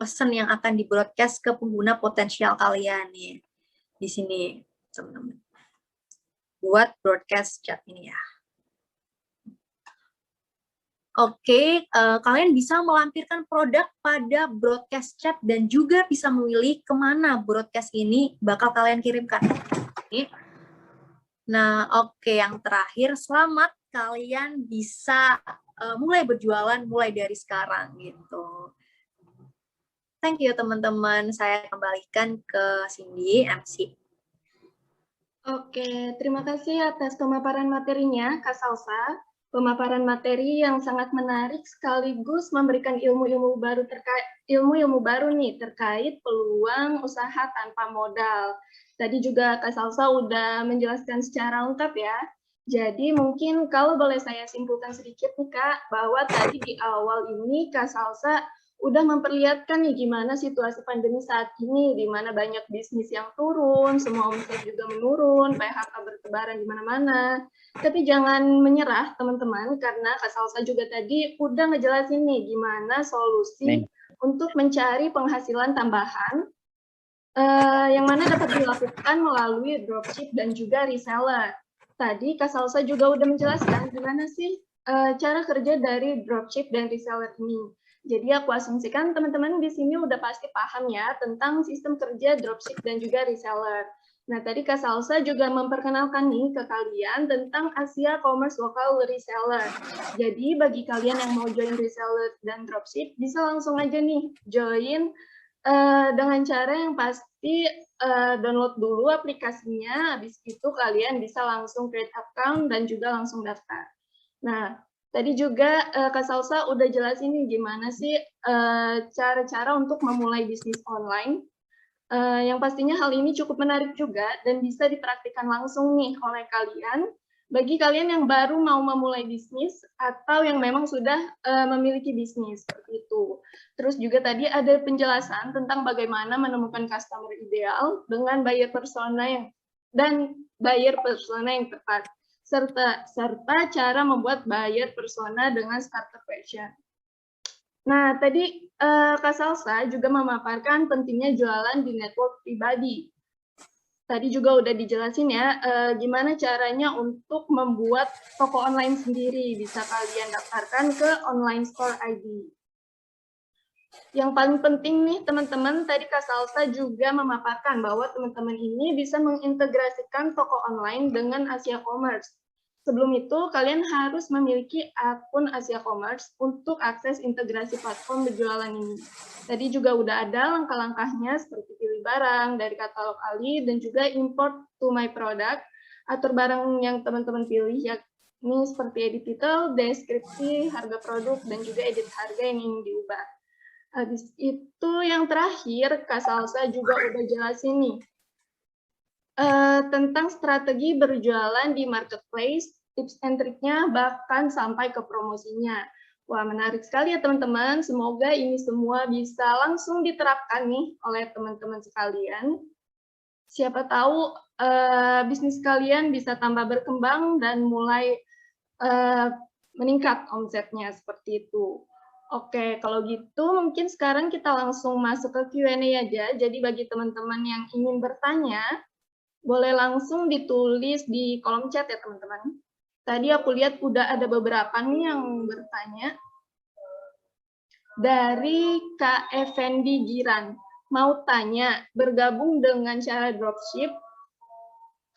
pesan yang akan di broadcast ke pengguna potensial kalian nih. Di sini teman-teman. Buat broadcast chat ini ya. Oke, kalian bisa melampirkan produk pada broadcast chat dan juga bisa memilih kemana broadcast ini bakal kalian kirimkan. Nah, oke, yang terakhir, selamat kalian bisa mulai berjualan mulai dari sekarang gitu. Thank you teman-teman, saya kembalikan ke Cindy, MC. Oke, terima kasih atas pemaparan materinya, Kak Salsa. Pemaparan materi yang sangat menarik sekaligus memberikan ilmu-ilmu baru terkait peluang usaha tanpa modal. Tadi juga Kak Salsa udah menjelaskan secara lengkap ya. Jadi mungkin kalau boleh saya simpulkan sedikit nih Kak, bahwa tadi di awal ini Kak Salsa udah memperlihatkan nih gimana situasi pandemi saat ini, di mana banyak bisnis yang turun, semua omset juga menurun, PHK bertebaran di mana-mana. Tapi jangan menyerah teman-teman, karena Kak Salsa juga tadi udah ngejelasin nih gimana solusi untuk mencari penghasilan tambahan, yang mana dapat dilakukan melalui dropship dan juga reseller. Tadi Kak Salsa juga udah menjelaskan gimana sih cara kerja dari dropship dan reseller ini. Jadi aku asumsikan teman-teman di sini udah pasti paham ya tentang sistem kerja dropship dan juga reseller. Nah, tadi Kak Salsa juga memperkenalkan nih ke kalian tentang Asia Commerce Local Reseller. Jadi bagi kalian yang mau join reseller dan dropship, bisa langsung aja nih join dengan cara yang pasti download dulu aplikasinya, habis itu kalian bisa langsung create account dan juga langsung daftar. Nah, tadi juga Kak Salsa udah jelasin nih gimana sih cara-cara untuk memulai bisnis online. Yang pastinya hal ini cukup menarik juga dan bisa dipraktikkan langsung nih oleh kalian. Bagi kalian yang baru mau memulai bisnis atau yang memang sudah memiliki bisnis seperti itu. Terus juga tadi ada penjelasan tentang bagaimana menemukan customer ideal dengan buyer persona yang tepat. Serta cara membuat buyer persona dengan startup question. Nah, tadi Kak Salsa juga memaparkan pentingnya jualan di network pribadi. Tadi juga udah dijelasin ya, gimana caranya untuk membuat toko online sendiri. Bisa kalian daftarkan ke online store ID. Yang paling penting nih teman-teman, tadi Kak Salsa juga memaparkan bahwa teman-teman ini bisa mengintegrasikan toko online dengan Asia Commerce. Sebelum itu, kalian harus memiliki akun Asia Commerce untuk akses integrasi platform berjualan ini. Tadi juga udah ada langkah-langkahnya seperti pilih barang dari katalog Ali dan juga import to my product, atur barang yang teman-teman pilih, yakni seperti edit title, deskripsi, harga produk, dan juga edit harga yang ingin diubah. Habis itu yang terakhir, Kak Salsa juga udah jelasin nih, tentang strategi berjualan di marketplace, tips and triknya, bahkan sampai ke promosinya. Wah, menarik sekali ya teman-teman. Semoga ini semua bisa langsung diterapkan nih oleh teman-teman sekalian. Siapa tahu bisnis kalian bisa tambah berkembang dan mulai meningkat omsetnya seperti itu. Oke, kalau gitu mungkin sekarang kita langsung masuk ke Q&A aja. Jadi bagi teman-teman yang ingin bertanya, boleh langsung ditulis di kolom chat ya teman-teman. Tadi aku lihat udah ada beberapa nih yang bertanya. Dari Kak Effendi Giran, mau tanya, bergabung dengan cara dropship,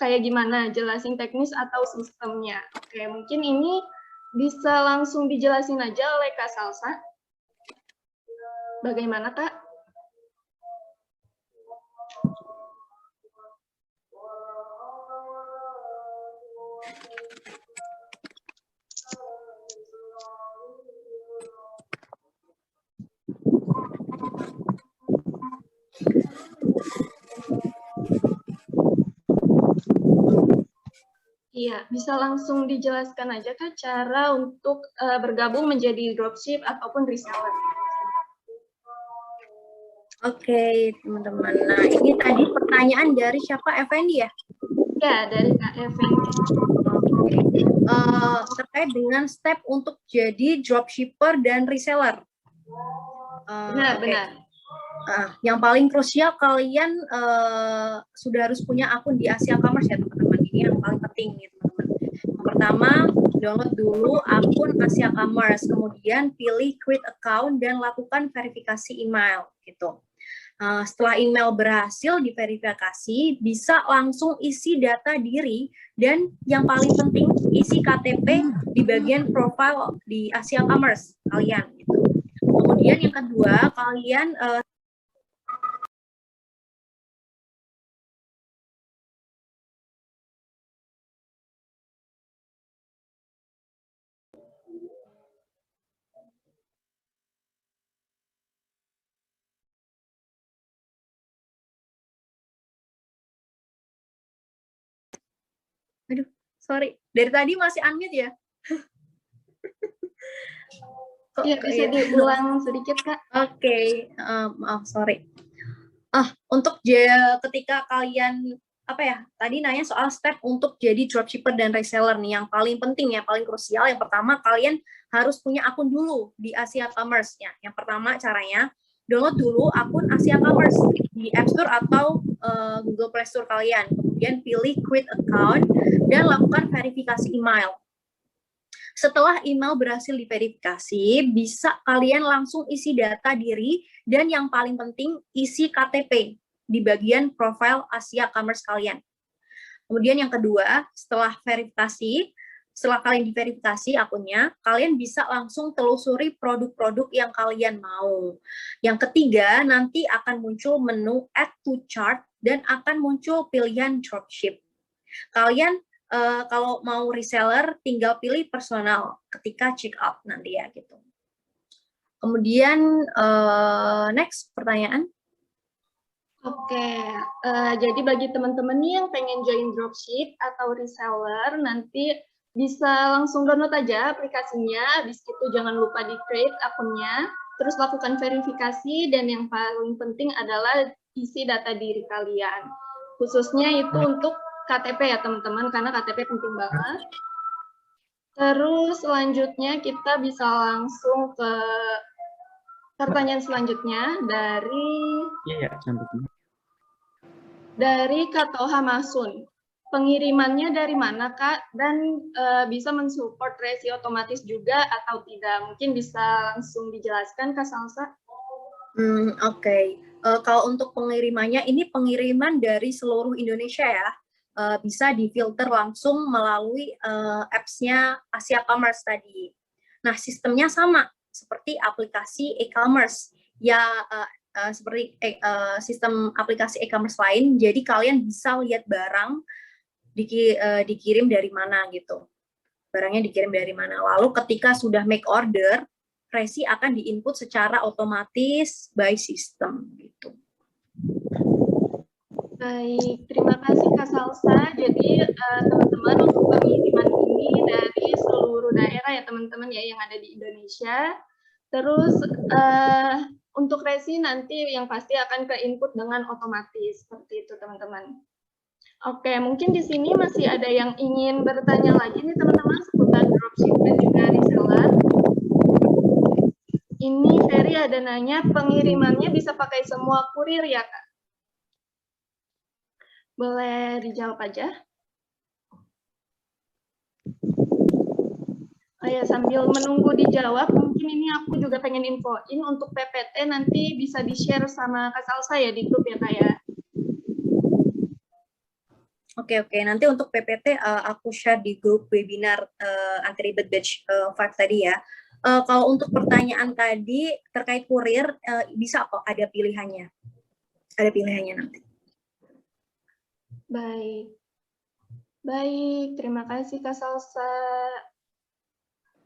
kayak gimana? Jelasin teknis atau sistemnya. Oke, mungkin ini bisa langsung dijelasin aja oleh Kak Salsa. Bagaimana, Kak? Iya, bisa langsung dijelaskan aja Kak cara untuk bergabung menjadi dropship ataupun reseller. Oke, teman-teman. Nah, ini tadi pertanyaan dari siapa? Effendi ya? Ya, dari Kak Effendi. Terkait dengan step untuk jadi dropshipper dan reseller. Benar. Yang paling krusial kalian sudah harus punya akun di Asia Commerce ya teman-teman. Ini yang paling penting nih teman-teman. Yang pertama download dulu akun Asia Commerce, kemudian pilih create account dan lakukan verifikasi email gitu. Setelah email berhasil diverifikasi, bisa langsung isi data diri dan yang paling penting isi KTP di bagian profile di Asia Commerce kalian. Gitu. Kemudian yang kedua, kalian aduh, sorry, dari tadi masih unmute ya? Iya, bisa diulang sedikit, Kak. Oke, maaf, sorry. Untuk ketika kalian tadi nanya soal step untuk jadi dropshipper dan reseller nih, yang paling penting ya, paling krusial, yang pertama kalian harus punya akun dulu di Asia Commerce ya. Yang pertama caranya download dulu akun Asia Commerce di App Store atau Google Play Store kalian. Kemudian pilih create account dan lakukan verifikasi email. Setelah email berhasil diverifikasi, bisa kalian langsung isi data diri dan yang paling penting isi KTP di bagian profile Asia Commerce kalian. Kemudian yang kedua, setelah kalian diverifikasi akunnya, kalian bisa langsung telusuri produk-produk yang kalian mau. Yang ketiga, nanti akan muncul menu add to chart dan akan muncul pilihan dropship. Kalian kalau mau reseller tinggal pilih personal ketika check out nanti ya gitu. Kemudian next pertanyaan. Oke, jadi bagi teman-teman nih yang pengen join dropship atau reseller, nanti bisa langsung download aja aplikasinya, habis itu jangan lupa di create akunnya, terus lakukan verifikasi, dan yang paling penting adalah isi data diri kalian. Khususnya itu untuk KTP ya teman-teman, karena KTP penting banget. Terus selanjutnya kita bisa langsung ke pertanyaan selanjutnya dari Kak Toha Masun. Pengirimannya dari mana, Kak? Dan bisa mensupport resi otomatis juga atau tidak? Mungkin bisa langsung dijelaskan, Kak Salsa. Oke. Kalau untuk pengirimannya, ini pengiriman dari seluruh Indonesia ya. Bisa difilter langsung melalui apps-nya Asia Commerce tadi. Nah, sistemnya sama seperti aplikasi e-commerce. Ya, seperti sistem aplikasi e-commerce lain, jadi kalian bisa lihat barang dikirim dari mana gitu. Barangnya dikirim dari mana. Lalu ketika sudah make order, resi akan diinput secara otomatis by system gitu. Baik, terima kasih Kak Salsa. Jadi teman-teman, untuk pengiriman ini dari seluruh daerah ya teman-teman ya yang ada di Indonesia. Terus untuk resi nanti yang pasti akan ke input dengan otomatis seperti itu teman-teman. Oke, mungkin di sini masih ada yang ingin bertanya lagi nih teman-teman seputar dropship dan juga reseller. Ini Ferry ada nanya, pengirimannya bisa pakai semua kurir ya Kak? Boleh dijawab aja. Oh ya, sambil menunggu dijawab, mungkin ini aku juga pengen infoin untuk PPT nanti bisa di-share sama Kak Salsa ya di grup ya Kak ya. Oke, nanti untuk PPT aku share di grup webinar Anti-Ribet Batch 5 tadi ya. Kalau untuk pertanyaan tadi terkait kurir, bisa kok ada pilihannya. Ada pilihannya nanti. Baik, terima kasih Kak Salsa.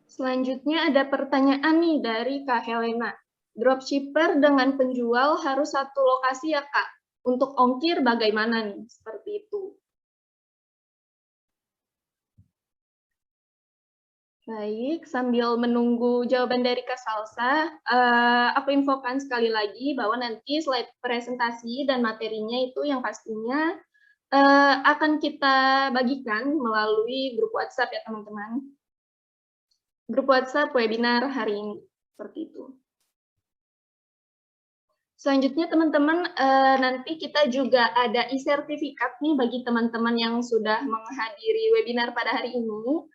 Selanjutnya ada pertanyaan nih dari Kak Helena. Dropshipper dengan penjual harus satu lokasi ya Kak? Untuk ongkir bagaimana nih? Seperti itu. Baik, sambil menunggu jawaban dari Kak Salsa, aku infokan sekali lagi bahwa nanti slide presentasi dan materinya itu yang pastinya akan kita bagikan melalui grup WhatsApp ya teman-teman. Grup WhatsApp webinar hari ini, seperti itu. Selanjutnya teman-teman, nanti kita juga ada e-sertifikat nih bagi teman-teman yang sudah menghadiri webinar pada hari ini.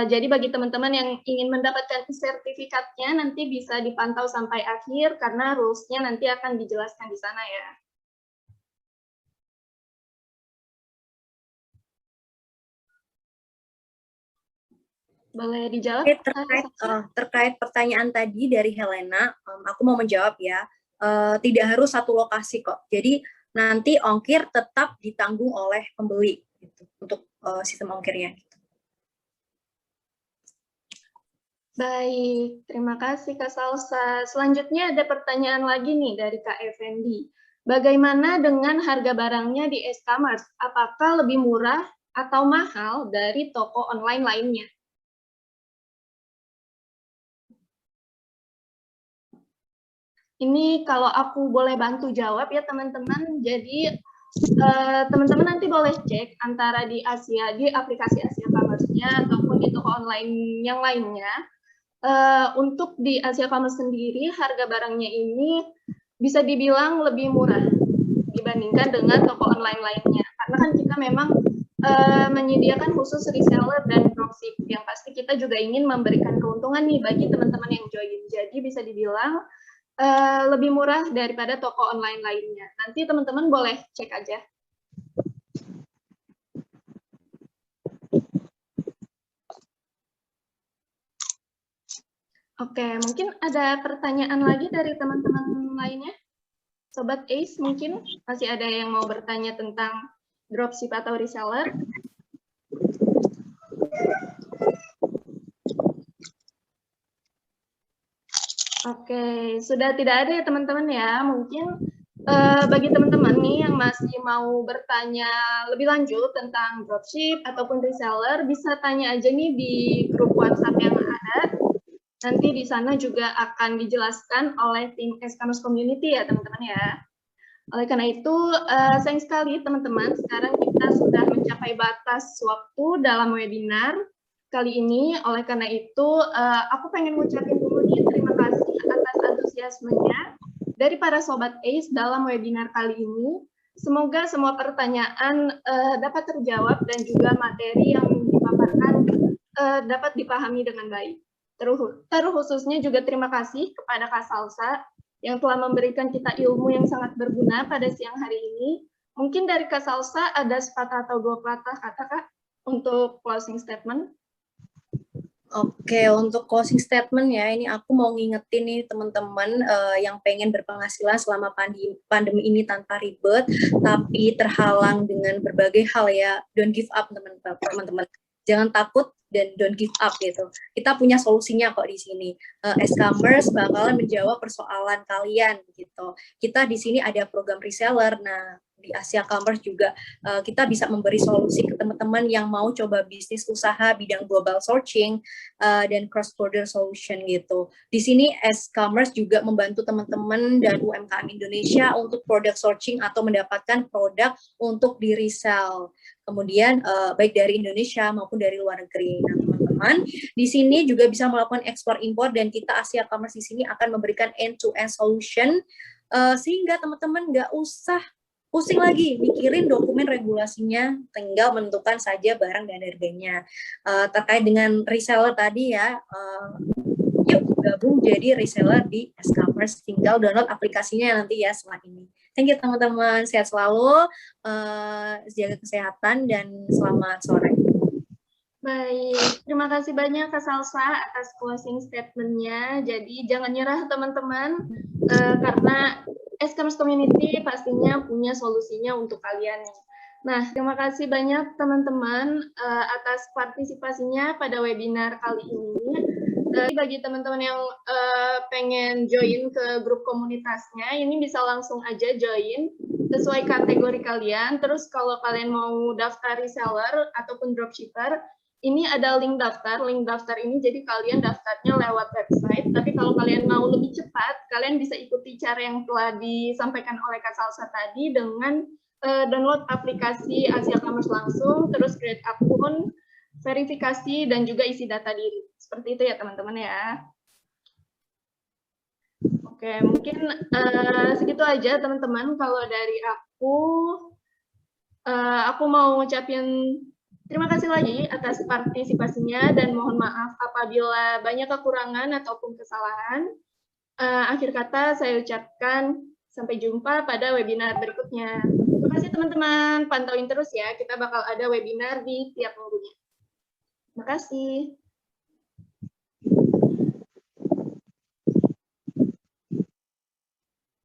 Jadi bagi teman-teman yang ingin mendapatkan sertifikatnya nanti bisa dipantau sampai akhir karena rules-nya nanti akan dijelaskan di sana ya. Boleh dijawab? Terkait pertanyaan tadi dari Helena, aku mau menjawab ya. Tidak harus satu lokasi kok. Jadi nanti ongkir tetap ditanggung oleh pembeli gitu, untuk sistem ongkirnya. Baik, terima kasih Kak Salsa. Selanjutnya ada pertanyaan lagi nih dari Kak Effendi. Bagaimana dengan harga barangnya di e-commerce? Apakah lebih murah atau mahal dari toko online lainnya? Ini kalau aku boleh bantu jawab ya teman-teman. Jadi teman-teman nanti boleh cek antara di Asia, di aplikasi Asia Commerce-nya ataupun di toko online yang lainnya. Untuk di Asia Commerce sendiri, harga barangnya ini bisa dibilang lebih murah dibandingkan dengan toko online lainnya. Karena kan kita memang menyediakan khusus reseller dan dropship. Yang pasti kita juga ingin memberikan keuntungan nih bagi teman-teman yang join. Jadi bisa dibilang lebih murah daripada toko online lainnya. Nanti teman-teman boleh cek aja. Oke, mungkin ada pertanyaan lagi dari teman-teman lainnya? Sobat Ace mungkin masih ada yang mau bertanya tentang dropship atau reseller? Oke, sudah tidak ada ya teman-teman ya. Mungkin bagi teman-teman nih yang masih mau bertanya lebih lanjut tentang dropship ataupun reseller, bisa tanya aja nih di grup WhatsApp yang ada. Nanti di sana juga akan dijelaskan oleh tim e-commerce community ya teman-teman ya. Oleh karena itu, sayang sekali teman-teman, sekarang kita sudah mencapai batas waktu dalam webinar kali ini. Oleh karena itu, aku pengen ngucapin dulu nih terima kasih atas antusiasmenya dari para Sobat ACE dalam webinar kali ini. Semoga semua pertanyaan dapat terjawab dan juga materi yang dipaparkan dapat dipahami dengan baik. Terkhususnya juga terima kasih kepada Kak Salsa yang telah memberikan kita ilmu yang sangat berguna pada siang hari ini. Mungkin dari Kak Salsa ada sepatah atau dua patah kata Kak untuk closing statement. Oke, untuk closing statement ya, ini aku mau ngingetin nih teman-teman yang pengen berpenghasilan selama pandemi ini tanpa ribet, tapi terhalang dengan berbagai hal ya. Don't give up teman-teman. Jangan takut dan don't give up gitu. Kita punya solusinya kok di sini. E-commerce bakalan menjawab persoalan kalian gitu. Kita di sini ada program reseller. Nah, di Asia Commerce juga kita bisa memberi solusi ke teman-teman yang mau coba bisnis usaha bidang global sourcing dan cross border solution gitu. Di sini e-commerce juga membantu teman-teman dan UMKM Indonesia untuk product sourcing atau mendapatkan produk untuk di resell. Kemudian baik dari Indonesia maupun dari luar negeri. Nah, teman-teman, di sini juga bisa melakukan ekspor impor dan kita Asia Commerce di sini akan memberikan end-to-end solution sehingga teman-teman nggak usah pusing lagi mikirin dokumen regulasinya, tinggal menentukan saja barang dan harganya. Terkait dengan reseller tadi ya, yuk gabung jadi reseller di e-commerce, tinggal download aplikasinya nanti ya setelah ini. Thank you teman-teman, sehat selalu, jaga kesehatan dan selamat sore. Baik, terima kasih banyak Kak Salsa atas closing statement-nya. Jadi jangan nyerah teman-teman, karena e-commerce community pastinya punya solusinya untuk kalian. Nah, terima kasih banyak teman-teman atas partisipasinya pada webinar kali ini. Bagi teman-teman yang pengen join ke grup komunitasnya, ini bisa langsung aja join sesuai kategori kalian. Terus kalau kalian mau daftar reseller ataupun dropshipper, ini ada link daftar. Link daftar ini jadi kalian daftarnya lewat website. Tapi kalau kalian mau lebih cepat, kalian bisa ikuti cara yang telah disampaikan oleh Kak Salsa tadi dengan download aplikasi Asia Commerce langsung, terus create akun, verifikasi, dan juga isi data diri. Seperti itu ya teman-teman ya. Oke, mungkin segitu aja teman-teman. Kalau dari aku mau ngucapin Terima kasih lagi atas partisipasinya dan mohon maaf apabila banyak kekurangan ataupun kesalahan. Akhir kata saya ucapkan sampai jumpa pada webinar berikutnya. Terima kasih teman-teman, pantauin terus ya, kita bakal ada webinar di tiap minggunya. Terima kasih.